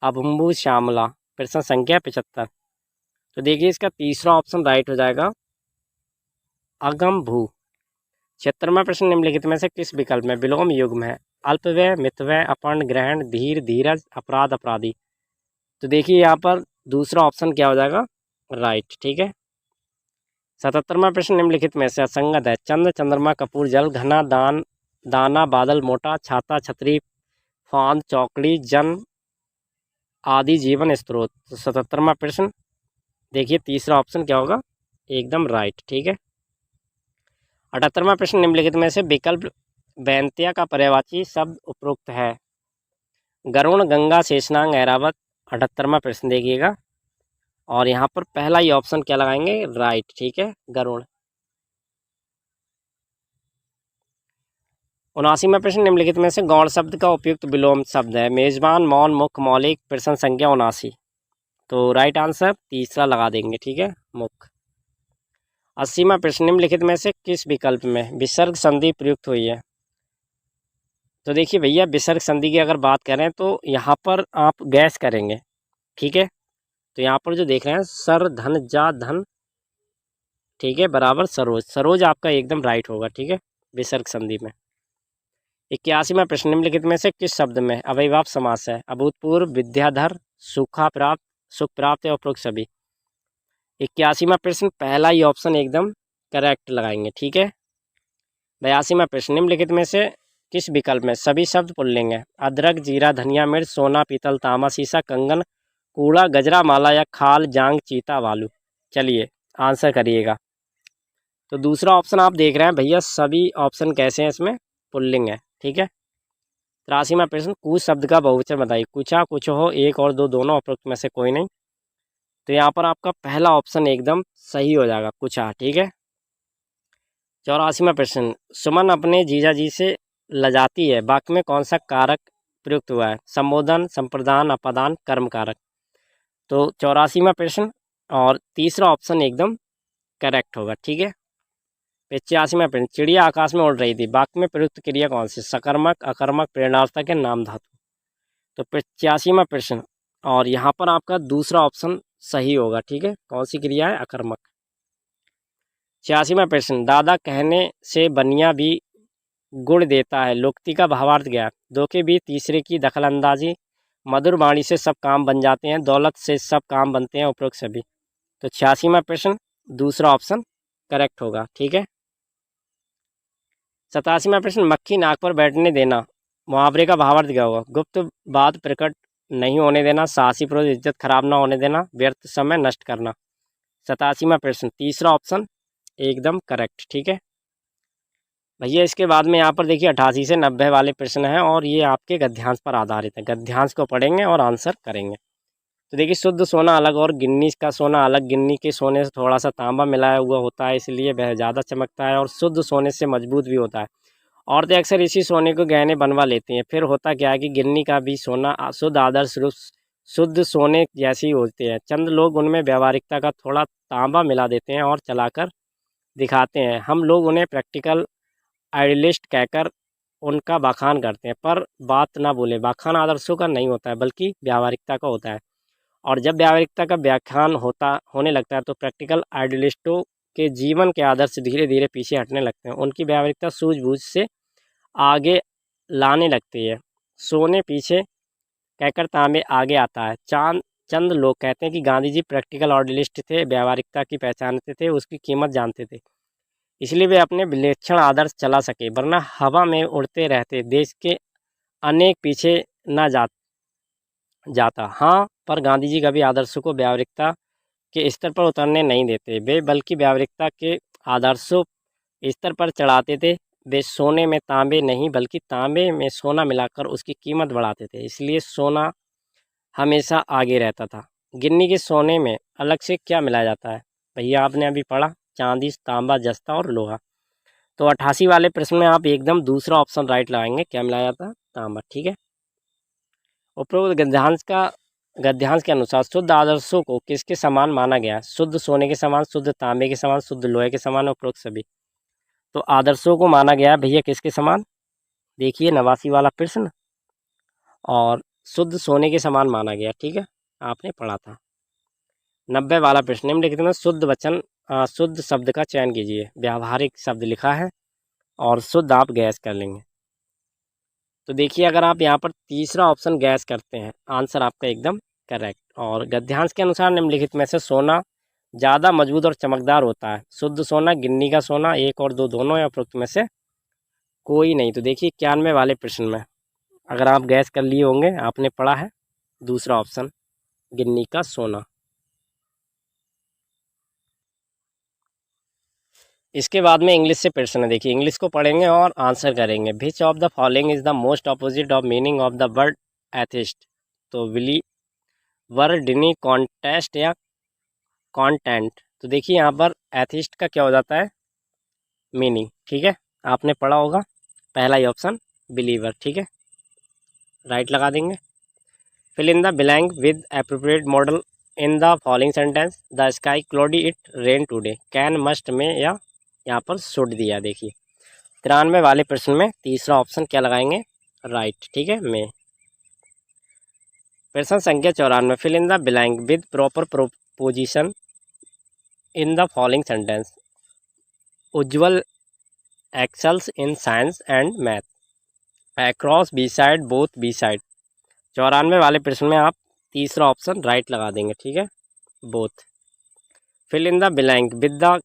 अभुम्बु, श्यामला? प्रश्न संख्या 75। तो देखिए इसका तीसरा ऑप्शन राइट हो जाएगा, अगम भू। 76वां प्रश्न, निम्नलिखित में से किस विकल्प में विलोम युग्म है? अल्पव्यय, मितव्यय, अपर्ण, ग्रहण, धीर, धीरज, अपराध, अपराधी? तो देखिए यहाँ पर दूसरा ऑप्शन क्या हो जाएगा? राइट, ठीक है। 77वां प्रश्न, निम्नलिखित में से असंगत है? चंद्र, चंद्रमा, कपूर, जल, घना, दाना, बादल, मोटा, छाता, छतरी, फांद, चौकड़ी, जन आदि जीवन स्रोत? तो 77वां प्रश्न देखिए तीसरा ऑप्शन क्या होगा? एकदम राइट, ठीक है। 78वां प्रश्न, निम्नलिखित में से विकल्प वैंत्या का पर्यायवाची शब्द उपरोक्त है? गरुण, गंगा, शेषनाग, ऐरावत? 78वां प्रश्न देखिएगा, और यहाँ पर पहला ही ऑप्शन क्या लगाएंगे? राइट, ठीक है, गरुड़। 79वां प्रश्न, निम्नलिखित में से गौण शब्द का उपयुक्त विलोम शब्द है? मेजबान, मौन, मुख, मौलिक? प्रश्न संख्या 79। तो राइट आंसर तीसरा लगा देंगे, ठीक है, मुख। 80वां प्रश्न, निम्नलिखित में से किस विकल्प में विसर्ग संधि प्रयुक्त हुई है? तो देखिए भैया, विसर्ग संधि की अगर बात करें तो यहाँ पर आप गैस करेंगे, ठीक है। तो यहाँ पर जो देख रहे हैं सर धन जा धन, ठीक है, बराबर सरोज, सरोज आपका एकदम राइट होगा, ठीक है, विसर्ग संधि में। 81वां प्रश्न, निम्नलिखित में से किस शब्द में अव्ययभाव समास है? अभूतपूर्व, विद्याधर, सुखा प्राप्त, सुख प्राप्त या उपरोक्त सभी? 81वां प्रश्न पहला ही ऑप्शन एकदम करेक्ट लगाएंगे, ठीक है। 82वां प्रश्न, निम्नलिखित में से किस विकल्प में सभी शब्द पुल्लिंग है? अदरक, जीरा, धनिया, मिर्च, सोना, पीतल, तांबा, शीशा, कंगन, कूड़ा, गजरा, माला या खाल, जांग, चीता, वालू? चलिए आंसर करिएगा। तो दूसरा ऑप्शन आप देख रहे हैं भैया, सभी ऑप्शन कैसे हैं इसमें? पुल्लिंग है, ठीक है। 83वां प्रश्न, कुछ शब्द का बहुवचन बताइए? कुछा, कुछ हो, एक और दो, दोनों, उपरोक्त में से कोई नहीं? तो यहाँ पर आपका पहला ऑप्शन एकदम सही हो जाएगा, कुछा, ठीक है। 84वां प्रश्न, सुमन अपने जीजाजी से लजाती है, वाक्य में कौन सा कारक प्रयुक्त हुआ है? संबोधन, संप्रदान, अपादान, कर्म कारक? तो 84वां प्रश्न और तीसरा ऑप्शन एकदम करेक्ट होगा, ठीक है। 85वां प्रश्न, चिड़िया आकाश में उड़ रही थी, वाक्य में प्रयुक्त क्रिया कौन सी? सकर्मक, अकर्मक, प्रेरणार्थक या नाम धातु? तो 85वां प्रश्न और यहाँ पर आपका दूसरा ऑप्शन सही होगा, ठीक है, कौन सी क्रिया है? अकर्मक। 86वां प्रश्न, दादा कहने से बनिया भी गुण देता है, लोकोक्ति का भावार्थ क्या है? दो के बीच तीसरे की दखलंदाजी, मधुर वाणी से सब काम बन जाते हैं, दौलत से सब काम बनते हैं, उपरोक्त सभी? तो 86वां प्रश्न दूसरा ऑप्शन करेक्ट होगा, ठीक है। 87वां प्रश्न, मक्खी नाक पर बैठने देना, मुहावरे का भावार्थ क्या होगा? गुप्त बात प्रकट नहीं होने देना, साहसी पुरुष इज्जत खराब ना होने देना, व्यर्थ समय नष्ट करना। 87वां प्रश्न, तीसरा ऑप्शन एकदम करेक्ट। ठीक है भैया, इसके बाद में यहाँ पर देखिए 88 से 90 वाले प्रश्न हैं और ये आपके गद्यांश पर आधारित है। गद्यांश को पढ़ेंगे और आंसर करेंगे। तो देखिए, शुद्ध सोना अलग और गिन्नी का सोना अलग। गिन्नी के सोने से थोड़ा सा तांबा मिलाया हुआ होता है, इसलिए वह ज़्यादा चमकता है और शुद्ध सोने से मजबूत भी होता है। औरतें अक्सर इसी सोने को गहने बनवा लेती हैं। फिर होता क्या है कि गिन्नी का भी सोना शुद्ध आदर्श रूप शुद्ध सोने जैसी होती है। चंद लोग उनमें व्यावहारिकता का थोड़ा तांबा मिला देते हैं और चलाकर दिखाते हैं। हम लोग उन्हें प्रैक्टिकल आइडियलिस्ट कहकर उनका बखान करते हैं, पर बात ना भूलें, बखान आदर्शों का नहीं होता है बल्कि व्यावहारिकता का होता है। और जब व्यावहारिकता का व्याख्यान होने लगता है तो प्रैक्टिकल आइडियलिस्टों के जीवन के आदर्श धीरे धीरे पीछे हटने लगते हैं। उनकी व्यावहारिकता सूझबूझ से आगे लाने लगती है। सोने पीछे कहकर तांबे आगे आता है। चंद लोग कहते हैं कि गांधी जी प्रैक्टिकल आइडियलिस्ट थे, व्यावहारिकता की पहचानते थे, उसकी कीमत जानते थे, इसलिए वे अपने विलक्षण आदर्श चला सके, वरना हवा में उड़ते रहते देश के अनेक पीछे न जाता। हाँ, पर गांधी जी कभी आदर्शों को व्यावहारिकता के स्तर पर उतरने नहीं देते, वे बल्कि व्यावहारिकता के आदर्शों स्तर पर चढ़ाते थे। वे सोने में तांबे नहीं बल्कि तांबे में सोना मिलाकर उसकी कीमत बढ़ाते थे, इसलिए सोना हमेशा आगे रहता था। गिन्नी के सोने में अलग से क्या मिलाया जाता है? भैया आपने अभी पढ़ा, चांदी, तांबा, जस्ता और लोहा। तो 88 वाले प्रश्न में आप एकदम दूसरा ऑप्शन राइट लगाएंगे। क्या मिलाया जाता है? तांबा। ठीक है, उपरोक्त गद्यांश के अनुसार शुद्ध आदर्शों को किसके समान माना गया है? शुद्ध सोने के समान, शुद्ध तांबे के समान, शुद्ध लोहे के समान, उपरोक्त सभी। तो आदर्शों को माना गया है भैया किसके समान? देखिए 89 वाला प्रश्न, और शुद्ध सोने के समान माना गया। ठीक है, आपने पढ़ा था। 90 वाला प्रश्न, निम्नलिखित में शुद्ध शब्द का चयन कीजिए। व्यावहारिक शब्द लिखा है और शुद्ध आप गैस कर लेंगे। तो देखिए, अगर आप यहाँ पर तीसरा ऑप्शन गैस करते हैं, आंसर आपका एकदम करेक्ट। और गद्यांश के अनुसार निम्नलिखित में से सोना ज़्यादा मजबूत और चमकदार होता है? शुद्ध सोना, गिन्नी का सोना, एक और दो दोनों, या उपरोक्त में से कोई नहीं। तो देखिए 91 वाले प्रश्न में अगर आप गैस कर लिए होंगे, आपने पढ़ा है दूसरा ऑप्शन गिन्नी का सोना। इसके बाद में इंग्लिश से प्रश्न है। देखिए, इंग्लिश को पढ़ेंगे और आंसर करेंगे। विच of the following is the most opposite of meaning of the word atheist? तो विली वर्डिनी कॉन्टेस्ट या कंटेंट। तो देखिए यहाँ पर एथिस्ट का क्या हो जाता है? मीनिंग। ठीक है, आपने पढ़ा होगा, पहला ही ऑप्शन बिलीवर। ठीक है, राइट लगा देंगे। Fill in the blank with appropriate modal in the following sentence. The sky cloudy, it rain today, can, must, may, या यहाँ पर शुड दिया। देखिए 93 वाले प्रश्न में तीसरा ऑप्शन क्या लगाएंगे? राइट। ठीक है, में। प्रश्न संख्या 94, fill in the blank with proper preposition in the following sentence. Ujjwal excels in science and math, across, beside, both, beside. 94 वाले प्रश्न में आप तीसरा ऑप्शन राइट लगा देंगे। ठीक है, both. Fill in the blank with the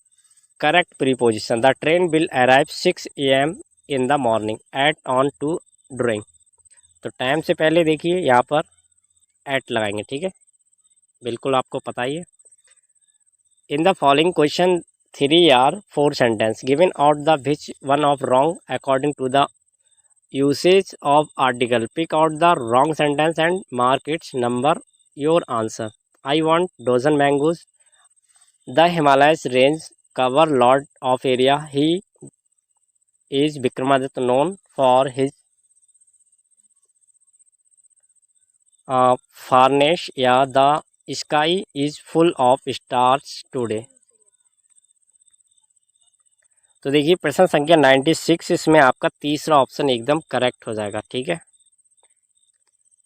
correct preposition. The train will arrive 6 AM in the morning, at on to drawing. तो टाइम से पहले देखिए यहाँ पर एट लगाएंगे। ठीक है, बिल्कुल आपको पता ही है। In the following question 3 or 4 sentence given out the which one of wrong according to the usage of article. Pick out the wrong sentence and mark its number your answer. I want dozen mangoes. The Himalayas range cover lot of area. He is Vikramaditya known for his furnace, या the sky is full of stars today। तो देखिए प्रश्न संख्या 96, इसमें आपका तीसरा option एकदम correct हो जाएगा। ठीक है,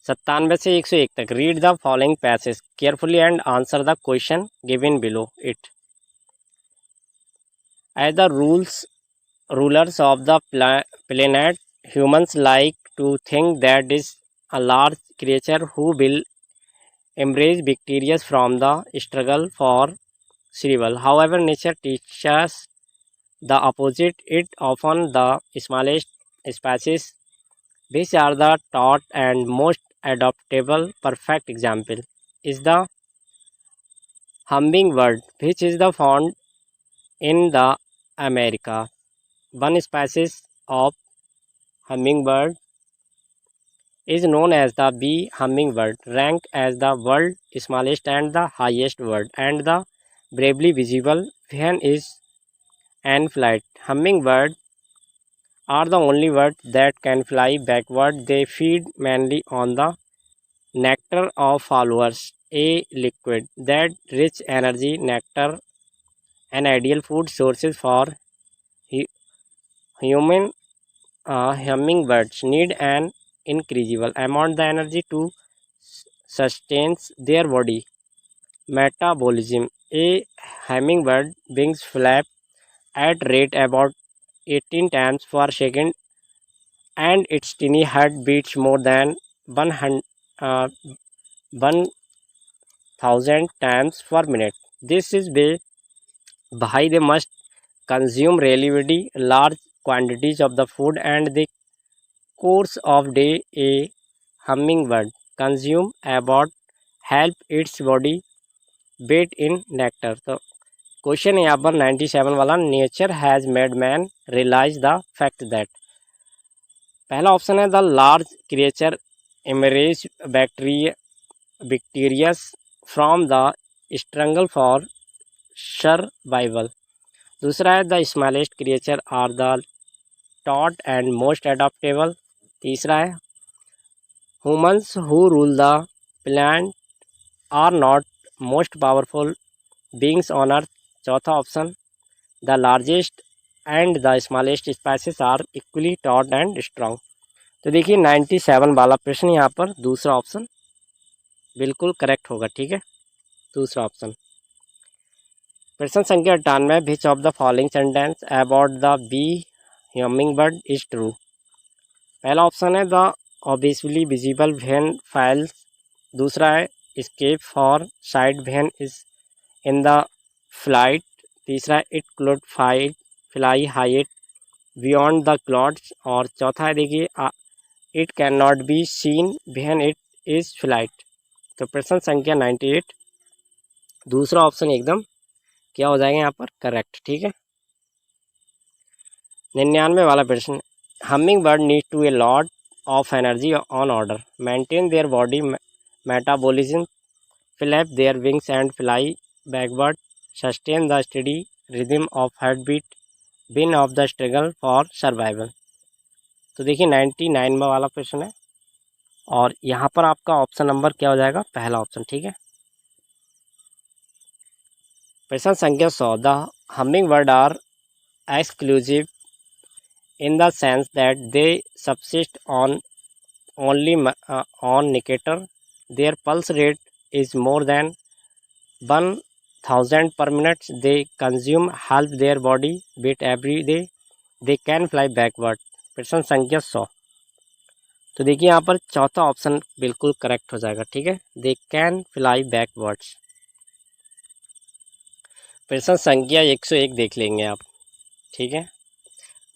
97 से 101 तक read the following passage carefully and answer the question given below it. As the rulers of the planet, humans like to think that is a large creature who will emerge victorious from the struggle for survival. However, nature teaches the opposite, it often the smallest species, which are the taught and most adaptable. Perfect example is the hummingbird, which is the found in the America. One species of hummingbird is known as the bee hummingbird, ranked as the world's smallest and the highest bird, and the bravely visible when is and flight. Hummingbirds are the only birds that can fly backward. They feed mainly on the nectar of flowers, a liquid that rich energy. Nectar, an ideal food sources for hu- human hummingbirds need an increasable amount the energy to sustains their body metabolism. A hummingbird wings flap at rate about 18 times per second, and its tiny heart beats more than 100, 1000 times per minute. This is why they must consume relatively large quantities of the food and the course of day. A hummingbird consume about help its body weight in nectar. तो question है यहाँ पर 97 वाला, nature has made man realize the fact that. पहला option है the large creature emerge victorious from the struggle for survival. दूसरा है the smallest creature are the tough and most adaptable. तीसरा है humans who rule the planet are not most powerful beings on earth. चौथा option the largest and the smallest species are equally tough and strong. तो देखिए 97 वाला प्रश्न यहाँ पर दूसरा ऑप्शन बिल्कुल करेक्ट होगा, ठीक है, दूसरा ऑप्शन। प्रश्न संख्या 98, which of the following sentence about the bee hummingbird is true. पहला ऑप्शन है the obviously visible when files. दूसरा है escape for sight when is in the flight। तीसरा it could fly high beyond the clouds। और चौथा है देखिए it cannot be seen when it is flight। तो प्रश्न संख्या 98 दूसरा ऑप्शन एकदम क्या हो जाएगा यहाँ पर करेक्ट, ठीक है। 99 वाला प्रश्न, humming bird need to a lot of energy on order maintain their body metabolism, flap their wings and fly backward, sustain the steady rhythm of heartbeat, win of the struggle for survival। तो देखिए 99 में वाला प्रश्न है और यहाँ पर आपका ऑप्शन नंबर क्या हो जाएगा, पहला ऑप्शन, ठीक है। प्रश्न संख्या 100, the humming bird are exclusive in the sense that they subsist on only on nectar. Their pulse rate is more than 1000 per minute. They consume half their body weight every day. They can fly backward। प्रश्न संख्या 100। तो देखिए यहाँ पर चौथा option बिल्कुल correct हो जाएगा, ठीक है, दे कैन फ्लाई बैकवर्ड्स। प्रश्न संख्या 101 देख लेंगे आप, ठीक है।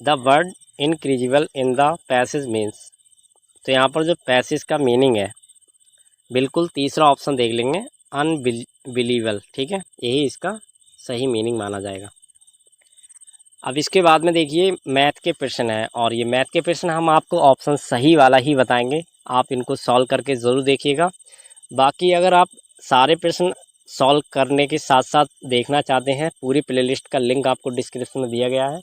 The word incredible in the passage means. तो यहाँ पर जो पैसेज का मीनिंग है बिल्कुल तीसरा ऑप्शन देख लेंगे, अनबिलीवेबल, ठीक है, यही इसका सही मीनिंग माना जाएगा। अब इसके बाद में देखिए मैथ के प्रश्न है और ये मैथ के प्रश्न हम आपको ऑप्शन सही वाला ही बताएंगे, आप इनको सॉल्व करके ज़रूर देखिएगा। बाकी अगर आप सारे प्रश्न सॉल्व करने के साथ साथ देखना चाहते हैं, पूरी प्लेलिस्ट का लिंक आपको डिस्क्रिप्शन में दिया गया है,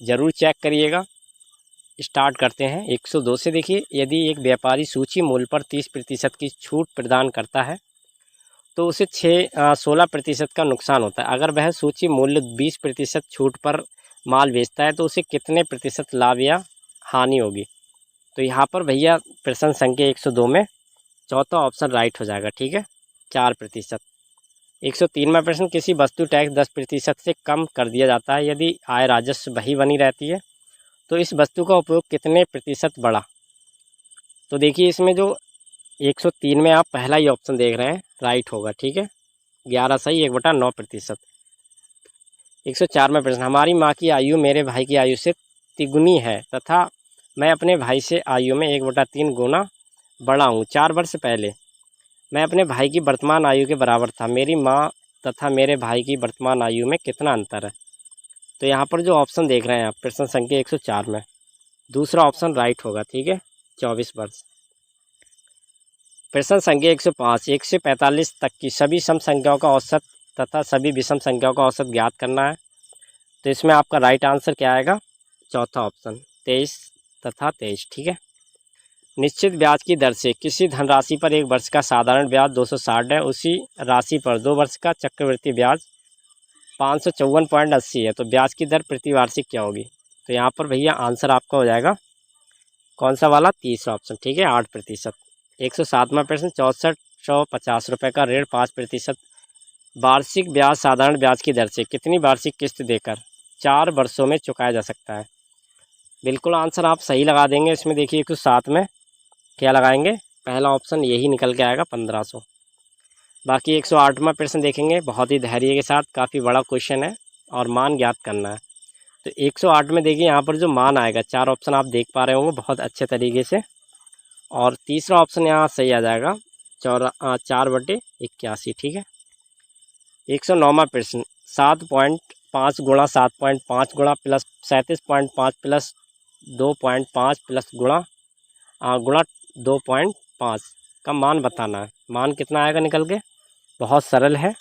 ज़रूर चेक करिएगा। स्टार्ट करते हैं 102 से। देखिए, यदि एक व्यापारी सूची मूल्य पर 30% की छूट प्रदान करता है तो उसे 16% का नुकसान होता है। अगर वह सूची मूल्य 20% छूट पर माल बेचता है तो उसे कितने प्रतिशत लाभ या हानि होगी। तो यहाँ पर भैया प्रश्न संख्या 102 में चौथा ऑप्शन राइट हो जाएगा, ठीक है, 4%। 103 में प्रश्न, किसी वस्तु टैक्स 10% से कम कर दिया जाता है, यदि आय राजस्व वही बनी रहती है तो इस वस्तु का उपयोग कितने प्रतिशत बढ़ा। तो देखिए इसमें जो 103 में आप पहला ही ऑप्शन देख रहे हैं राइट होगा, ठीक है, 11 सही 1/9%। 104 में प्रश्न, हमारी माँ की आयु मेरे भाई की आयु से तिगुनी है तथा मैं अपने भाई से आयु में 1/3 गुना बड़ा हूँ। 4 वर्ष पहले मैं अपने भाई की वर्तमान आयु के बराबर था। मेरी माँ तथा मेरे भाई की वर्तमान आयु में कितना अंतर है? तो यहाँ पर जो ऑप्शन देख रहे हैं आप प्रश्न संख्या 104 में दूसरा ऑप्शन राइट होगा, ठीक है, 24 वर्ष। प्रश्न संख्या 105, 1 से 45 तक की सभी सम संख्याओं का औसत तथा सभी विषम संख्याओं का औसत ज्ञात करना है। तो इसमें आपका राइट आंसर क्या आएगा? चौथा ऑप्शन 23 तथा 23, ठीक है। निश्चित ब्याज की दर से किसी धनराशि पर 1 वर्ष का साधारण ब्याज 260 है, उसी राशि पर 2 वर्ष का चक्रवृद्धि ब्याज 554.80 है, तो ब्याज की दर प्रतिवार्षिक क्या होगी? तो यहाँ पर भैया आंसर आपका हो जाएगा कौन सा वाला? तीसरा ऑप्शन, ठीक है, 8%। 107वां प्रश्न, 6450 रुपये का ऋण 5% वार्षिक ब्याज साधारण ब्याज की दर से कितनी वार्षिक किस्त देकर 4 वर्षों में चुकाया जा सकता है? बिल्कुल आंसर आप सही लगा देंगे। इसमें देखिए 107 में क्या लगाएंगे? पहला ऑप्शन यही निकल के आएगा 1500। बाकी 108वां प्रश्न देखेंगे, बहुत ही धैर्य के साथ, काफ़ी बड़ा क्वेश्चन है और मान ज्ञात करना है। तो 108 में देखिए यहाँ पर जो मान आएगा, 4 ऑप्शन आप देख पा रहे होंगे बहुत अच्छे तरीके से, और तीसरा ऑप्शन यहाँ सही आ जाएगा 4/81, ठीक है। 109वां प्रश्न, 7.5 गुणा 7.5 गुणा प्लस 37.5 प्लस 2.5 प्लस गुणा 2.5 का मान बताना है। मान कितना आएगा निकल के? बहुत सरल है,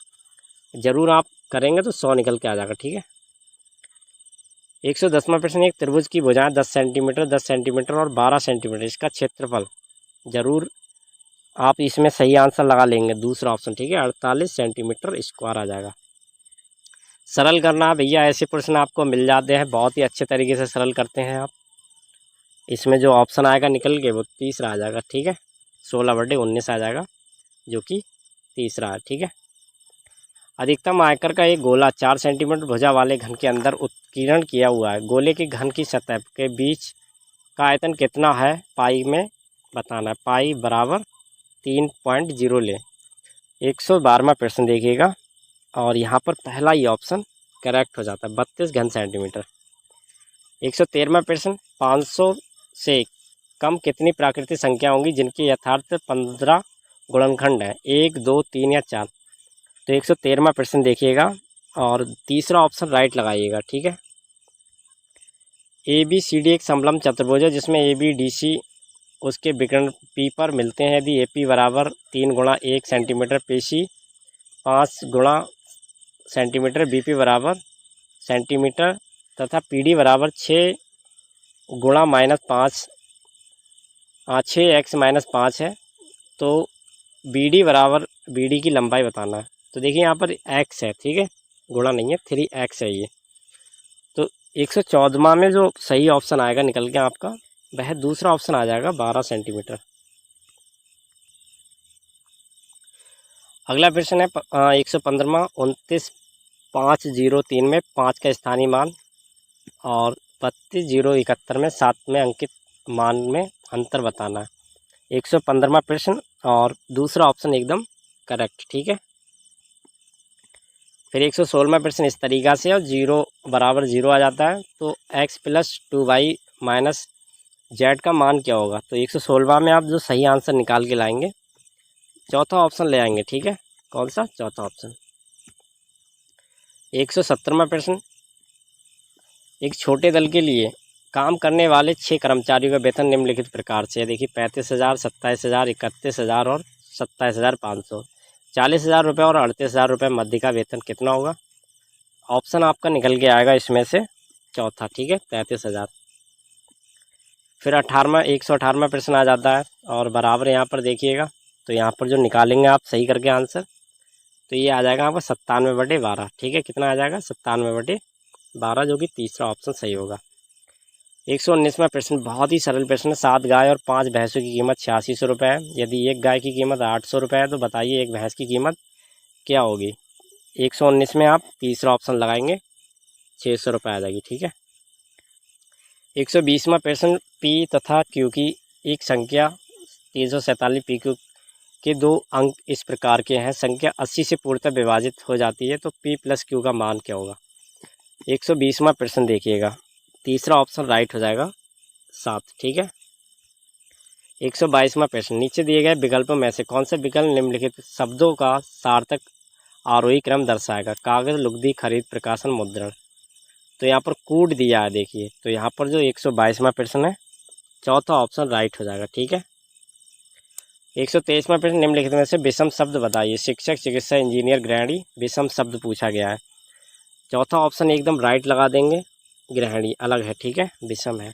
ज़रूर आप करेंगे तो 100 निकल के आ जाएगा, ठीक है। 110वां प्रश्न, एक त्रिभुज की भुजाएं 10 सेंटीमीटर 10 सेंटीमीटर और 12 सेंटीमीटर, इसका क्षेत्रफल, ज़रूर आप इसमें सही आंसर लगा लेंगे, दूसरा ऑप्शन, ठीक है, 48 सेंटीमीटर स्क्वायर आ जाएगा। सरल करना भैया, ऐसे प्रश्न आपको मिल जाते हैं, बहुत ही अच्छे तरीके से सरल करते हैं आप। इसमें जो ऑप्शन आएगा निकल के वो तीसरा आ जाएगा, ठीक है, 16/19 आ जाएगा, जो कि तीसरा है, ठीक है। अधिकतम आयकर का एक गोला 4 सेंटीमीटर भुजा वाले घन के अंदर उत्कीर्ण किया हुआ है। गोले के घन की सतह के बीच का आयतन कितना है पाई में बताना है। पाई बराबर 3.0 ले। 112वां प्रश्न देखिएगा, और यहाँ पर पहला ही ऑप्शन करेक्ट हो जाता है, 32 घन सेंटीमीटर। 113वां प्रश्न, 500 से कम कितनी प्राकृतिक संख्या होंगी जिनके यथार्थ 15 गुणनखंड है? 1, 2, 3 या 4? तो 113वां प्रश्न देखिएगा और तीसरा ऑप्शन राइट लगाइएगा, ठीक है। ABCD एक समलंब चतुर्भुज है जिसमें ABDC उसके विकर्ण P पर मिलते हैं। यदि AP बराबर 3 गुणा 1 सेंटीमीटर, PC 5 गुणा सेंटीमीटर, BP बराबर सेंटीमीटर तथा PD बराबर 6 गुणा -5 6x-5 है, तो BD बराबर BD की लंबाई बताना है। तो देखिए यहाँ पर x है, ठीक है, गुणा नहीं है, 3x है ये। तो 114वां में जो सही ऑप्शन आएगा निकल के आपका, वह दूसरा ऑप्शन आ जाएगा 12 सेंटीमीटर। अगला प्रश्न है 115वां, 29,503 में 5 का स्थानीय मान और 32,071 में 7 में अंकित मान में अंतर बताना है। 115वां प्रश्न और दूसरा ऑप्शन एकदम करेक्ट, ठीक है। फिर 116वां प्रश्न इस तरीक़ा से, और 0 बराबर 0 आ जाता है, तो x + 2y - z का मान क्या होगा? तो 116वां में आप जो सही आंसर निकाल के लाएंगे, चौथा ऑप्शन ले आएंगे, ठीक है। कौन सा? चौथा ऑप्शन। 117वां प्रश्न, एक छोटे दल के लिए काम करने वाले 6 कर्मचारियों का वेतन निम्नलिखित प्रकार से है। देखिए 35,000, 27,000, 31,000 और 27,500। 40,000 रुपये और 38,000 रुपये मध्य का वेतन कितना होगा? ऑप्शन आपका निकल के आएगा इसमें से चौथा, ठीक है, 33,000। फिर 118वां प्रश्न आ जाता है, और बराबर यहाँ पर देखिएगा, तो यहाँ पर जो निकालेंगे आप सही करके आंसर, तो ये आ जाएगा आपका 97/12, ठीक है। कितना आ जाएगा? 97/12, जो कि तीसरा ऑप्शन सही होगा। 119वां प्रश्न बहुत ही सरल प्रश्न है। 7 गाय और 5 भैंसों की कीमत 8600 रुपये है। यदि एक गाय की कीमत 800 रुपये है, तो बताइए एक भैंस की कीमत क्या होगी? 119 में आप तीसरा ऑप्शन लगाएंगे, 600 रुपये आ जाएगी, ठीक है। 120वां प्रश्न, P तथा Q की एक संख्या 347 PQ के 2 अंक इस प्रकार के हैं। संख्या 80 से पूर्णतः विभाजित हो जाती है, तो P + Q का मान क्या होगा? 120वां प्रश्न देखिएगा, तीसरा ऑप्शन राइट हो जाएगा 7, ठीक है। 122वां प्रश्न, नीचे दिए गए विकल्पों में से कौन सा विकल्प निम्नलिखित शब्दों का सार्थक आरोही क्रम दर्शाएगा? कागज, लुगदी, खरीद, प्रकाशन, मुद्रण। तो यहाँ पर कूट दिया है देखिए, तो यहाँ पर जो 122वां प्रश्न है, चौथा ऑप्शन राइट हो जाएगा, ठीक है। 123वां प्रश्न, निम्नलिखित में से विषम शब्द बताइए। शिक्षक, चिकित्सा, इंजीनियर, गृहिणी, विषम शब्द पूछा गया है। चौथा ऑप्शन एकदम राइट लगा देंगे, गृहिणी अलग है, ठीक है, विषम है।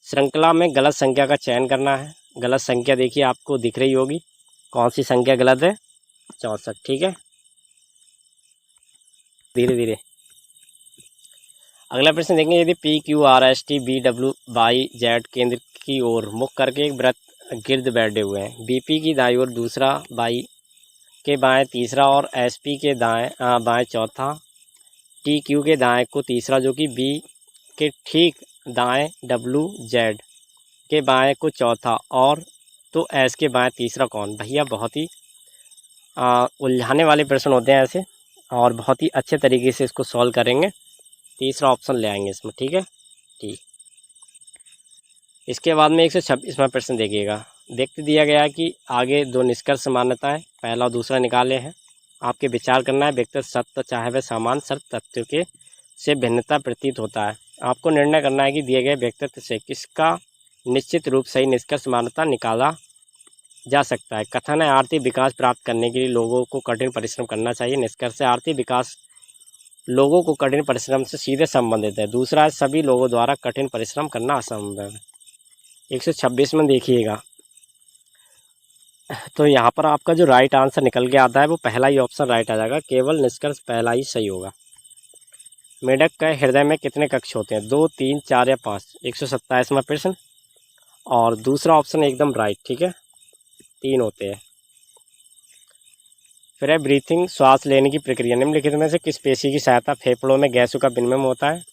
श्रृंखला में गलत संख्या का चयन करना है। गलत संख्या देखिए आपको दिख रही होगी, कौन सी संख्या गलत है? 64, ठीक है। धीरे धीरे अगला प्रश्न देखेंगे, यदि P Q R S T B W Y Z केंद्र की ओर मुख करके एक वृत्त गिर्द बैठे हुए हैं, बीपी की दाईं ओर दूसरा, वाई के बाएं तीसरा और एस पी के दाएं बाएं चौथा, टी क्यू के दाएं को तीसरा जो कि बी के ठीक दाएं डब्ल्यू जेड के बाएं को चौथा और तो एस के बाएं तीसरा कौन? भैया बहुत ही उलझाने वाले प्रश्न होते हैं ऐसे, और बहुत ही अच्छे तरीके से इसको सॉल्व करेंगे। तीसरा ऑप्शन ले आएंगे इसमें, ठीक है, ठीक। इसके बाद में 126वां प्रश्न देखिएगा, व्यक्ति दिया गया है कि आगे दो निष्कर्ष मान्यताएं पहला और दूसरा निकाले हैं, आपके विचार करना है व्यक्ति सत्य चाहे वह समान शर्त तथ्यों के से भिन्नता प्रतीत होता है। आपको निर्णय करना है कि दिए गए व्यक्तित्व से किसका निश्चित रूप सही निष्कर्ष मान्यता निकाला जा सकता है। कथन है, आर्थिक विकास प्राप्त करने के लिए लोगों को कठिन परिश्रम करना चाहिए। निष्कर्ष है, आर्थिक विकास लोगों को कठिन परिश्रम से सीधे संबंधित है। दूसरा है, सभी लोगों द्वारा कठिन परिश्रम करना असंभव है। 126 में देखिएगा, तो यहाँ पर आपका जो राइट आंसर निकल के आता है वो पहला ही ऑप्शन राइट आ जाएगा, केवल निष्कर्ष पहला ही सही होगा। मेढक के हृदय में कितने कक्ष होते हैं? 2, 3, 4 या 5? 127वां प्रश्न, और दूसरा ऑप्शन एकदम राइट, ठीक है, 3 होते हैं। फिर है ब्रीथिंग, श्वास लेने की प्रक्रिया निम्नलिखित में से किस पेशी की सहायता फेफड़ों में गैसों का विनिमय होता है?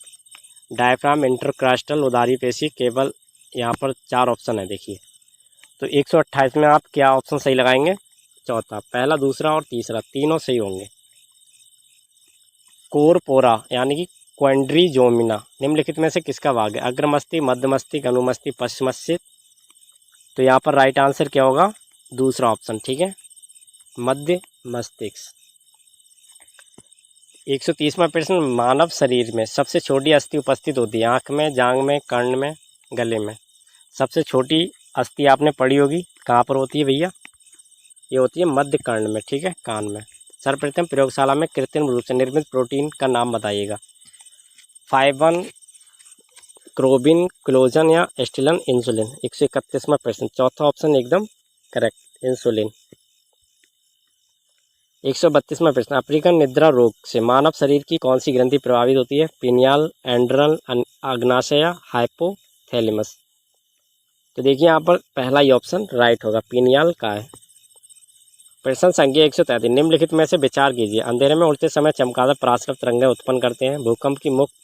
डायफ्राम, इंटरक्रस्टल, उदारी पेशी, केवल। यहाँ पर 4 ऑप्शन है देखिए, तो 128 में आप क्या ऑप्शन सही लगाएंगे? चौथा, पहला, दूसरा और तीसरा तीनों सही होंगे। कोरपोरा यानी कि क्वाड्रिजोमिना निम्नलिखित में से किसका भाग है? अग्रमस्तिष्क, मध्यमस्तिष्क, अनुमस्तिष्क, पश्चिमस्तिष्क। तो यहाँ पर राइट आंसर क्या होगा? दूसरा ऑप्शन, ठीक है, मध्य मस्तिष्क। 130वां प्रश्न, मानव शरीर में सबसे छोटी अस्थि उपस्थित होती है आँख में, जांघ में, कर्ण में, गले में। सबसे छोटी अस्थि आपने पढ़ी होगी, कहाँ पर होती है भैया? ये होती है मध्य कर्ण में, ठीक है, कान में। सर्वप्रथम प्रयोगशाला में कृत्रिम रूप से निर्मित प्रोटीन का नाम बताइएगा। फाइबन, क्रोबिन, क्लोजन या एस्टिलन, इंसुलिन। 131वां प्रश्न, चौथा ऑप्शन एकदम करेक्ट, इंसुलिन। 132वां प्रश्न, अफ्रीकन निद्रा रोग से मानव शरीर की कौन सी ग्रंथि प्रभावित होती है? पिनियाल, एंड्रल, अग्नाशय या हाइपोथैलेमस। तो देखिए यहाँ पर पहला ही ऑप्शन राइट होगा, पिनियाल का है। प्रश्न संख्या 133, निम्नलिखित में से विचार कीजिए। अंधेरे में उड़ते समय चमगादड़ पराश्रव तरंगें उत्पन्न करते हैं। भूकंप की मुख्य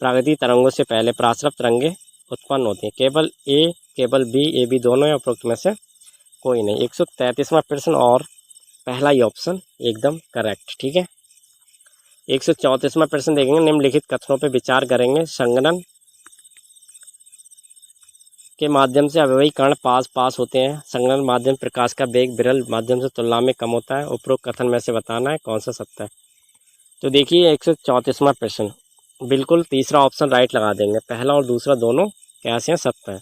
प्राकृतिक तरंगों से पहले पराश्रव तरंगें उत्पन्न होती हैं। केवल ए, केवल बी, ए बी दोनों या उपरोक्त में से कोई नहीं। 133वां प्रश्न और पहला ही ऑप्शन एकदम करेक्ट, ठीक है। 134वां प्रश्न देखेंगे, निम्नलिखित कथनों पर विचार करेंगे। संघनन के माध्यम से अवयवी कण पास होते हैं। संघनन माध्यम प्रकाश का वेग विरल माध्यम से तुलना में कम होता है। उपरोक्त कथन में से बताना है कौन सा सत्य है। तो देखिए 134वां प्रश्न, बिल्कुल तीसरा ऑप्शन राइट लगा देंगे। पहला और दूसरा दोनों कैसे हैं? सत्य है।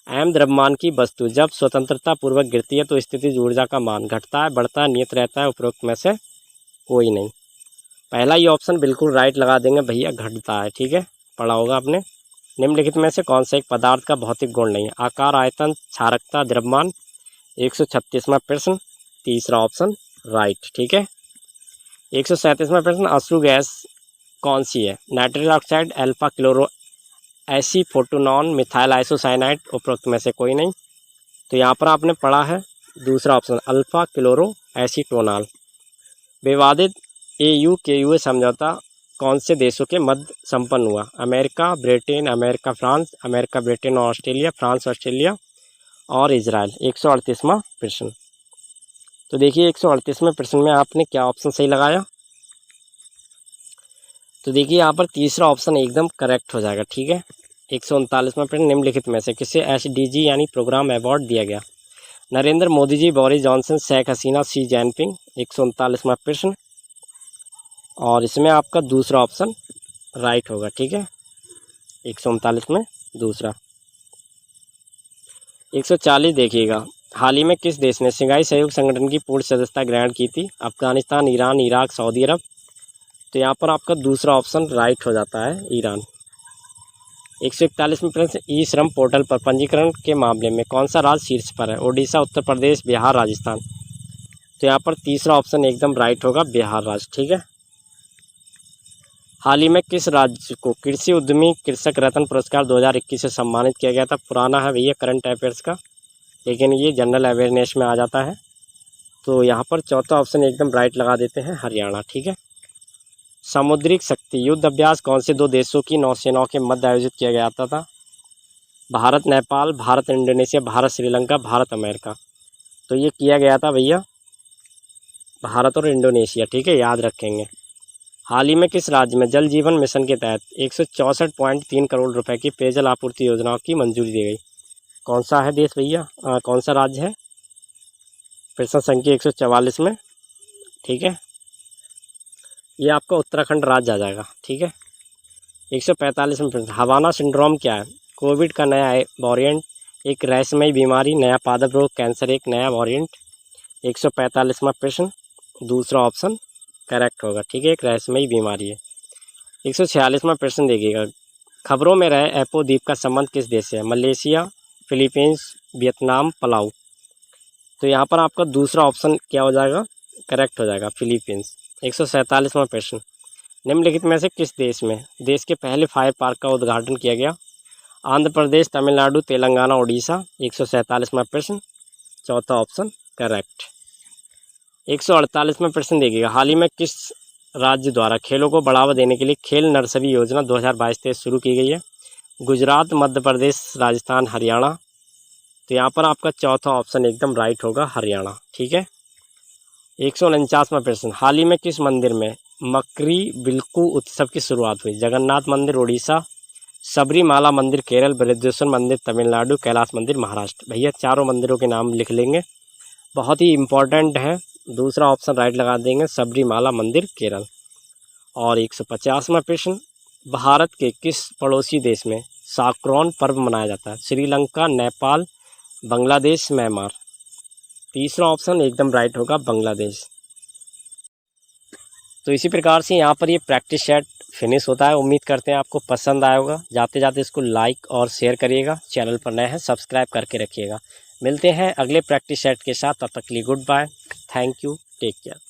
अहम द्रव्यमान की वस्तु जब स्वतंत्रता पूर्वक गिरती है तो स्थितिज ऊर्जा का मान घटता है, बढ़ता है, नियत रहता है। उपरोक्त में से कोई नहीं। पहला ही ऑप्शन बिल्कुल राइट लगा देंगे भैया, घटता है, ठीक है, पढ़ा होगा आपने। निम्नलिखित में से कौन सा एक पदार्थ का भौतिक गुण नहीं है? आकार, आयतन, क्षारकता, द्रव्यमान। 136वां प्रश्न, तीसरा ऑप्शन राइट, ठीक है। 137वां प्रश्न, अश्रु गैस कौन सी है? Nitrous oxide, alpha chloro acetophenone, methyl isocyanide. उपरोक्त में से कोई नहीं। तो यहाँ पर आपने पढ़ा है दूसरा ऑप्शन, अल्फा क्लोरो एसीटोनॉल। विवादित AU-KUA समझौता कौन से देशों के मध्य संपन्न हुआ? America, Britain, America, France, America, Britain और ऑस्ट्रेलिया, फ्रांस, ऑस्ट्रेलिया और इजराइल। 138वां प्रश्न, तो देखिए 138वें प्रश्न में आपने क्या ऑप्शन सही लगाया? तो देखिए यहाँ पर तीसरा ऑप्शन एकदम करेक्ट हो जाएगा, ठीक है। 139वां प्रश्न, निम्नलिखित में से किसे SDG यानी प्रोग्राम अवार्ड दिया गया? Narendra Modi ji, Boris Johnson, Sheikh Hasina, Xi Jinping. 139वां प्रश्न, और इसमें आपका दूसरा ऑप्शन राइट होगा, ठीक है। 139 में दूसरा। 140 देखिएगा, हाल ही में किस देश ने शंघाई सहयोग संगठन की पूर्ण सदस्यता ग्रहण की थी? अफगानिस्तान, ईरान, इराक, सऊदी अरब। तो यहाँ पर आपका दूसरा ऑप्शन राइट हो जाता है, ईरान। 141 में प्रश्न, ई श्रम पोर्टल पर पंजीकरण के मामले में कौन सा राज्य शीर्ष पर है? ओडिशा, उत्तर प्रदेश, बिहार, राजस्थान। तो यहाँ पर तीसरा ऑप्शन एकदम राइट होगा, बिहार राज्य, ठीक है। हाल ही में किस राज्य को कृषि उद्यमी कृषक रत्न पुरस्कार 2021 से सम्मानित किया गया था? पुराना है भैया, करंट अफेयर्स का, लेकिन ये जनरल अवेयरनेस में आ जाता है। तो यहाँ पर चौथा ऑप्शन एकदम राइट लगा देते हैं, हरियाणा, ठीक है। सामुद्रिक शक्ति युद्ध अभ्यास कौन से दो देशों की नौसेनाओं के मध्य आयोजित किया गया था? Bharat Nepal, Bharat Indonesia, Bharat Sri Lanka, Bharat America. तो ये किया गया था भैया भारत और इंडोनेशिया, ठीक है, याद रखेंगे। हाल ही में किस राज्य में जल जीवन मिशन के तहत 164.3 करोड़ रुपए की पेयजल आपूर्ति योजनाओं की मंजूरी दी गई? कौन सा है देश भैया, कौन सा राज्य है? प्रश्न संख्या 144 में, ठीक है, ये आपका उत्तराखंड राज्य आ जाएगा, ठीक है। 145 में प्रश्न, हवाना सिंड्रोम क्या है? कोविड का नया वॉरिएंट, एक रहस्यमयी बीमारी, नया पादप रोग, कैंसर, एक नया वॉरिएंट। 145वां प्रश्न, दूसरा ऑप्शन करेक्ट होगा, ठीक है, एक रहस्यमयी बीमारी है। 146वां प्रश्न देखिएगा, खबरों में रहे एपो द्वीप का संबंध किस देश से है? Malaysia, Philippines, Vietnam, Palau. तो यहाँ पर आपका दूसरा ऑप्शन क्या हो जाएगा, करेक्ट हो जाएगा, फिलीपींस। 147वां प्रश्न, निम्नलिखित में से किस देश में देश के पहले फायर पार्क का उद्घाटन किया गया? आंध्र प्रदेश, तमिलनाडु, तेलंगाना, उड़ीसा। 147वां प्रश्न, चौथा ऑप्शन करेक्ट। 148वां प्रश्न देखिएगा, हाल ही में किस राज्य द्वारा खेलों को बढ़ावा देने के लिए खेल नर्सरी योजना 2022-23 शुरू की गई है? गुजरात, मध्य प्रदेश, राजस्थान, हरियाणा। तो यहाँ पर आपका चौथा ऑप्शन एकदम राइट होगा, हरियाणा, ठीक है। 149वां प्रश्न, हाल ही में किस मंदिर में मकरी बिल्कू उत्सव की शुरुआत हुई? जगन्नाथ मंदिर, उड़ीसा, सबरीमाला मंदिर, केरल, बृहदेश्वर मंदिर, तमिलनाडु, कैलाश मंदिर, महाराष्ट्र। भैया चारों मंदिरों के नाम लिख लेंगे, बहुत ही इम्पोर्टेंट है। दूसरा ऑप्शन राइट लगा देंगे, सबरीमाला मंदिर, केरल। और 150वां प्रश्न, भारत के किस पड़ोसी देश में साक्रोन पर्व मनाया जाता है? श्रीलंका, नेपाल, बांग्लादेश, म्यांमार। तीसरा ऑप्शन एकदम राइट होगा, बांग्लादेश। तो इसी प्रकार से यहाँ पर ये प्रैक्टिस सेट फिनिश होता है। उम्मीद करते हैं आपको पसंद आया होगा। जाते जाते इसको लाइक और शेयर करिएगा, चैनल पर नए हैं सब्सक्राइब करके रखिएगा। मिलते हैं अगले प्रैक्टिस सेट के साथ, तब तक के लिए goodbye, thank you, take care.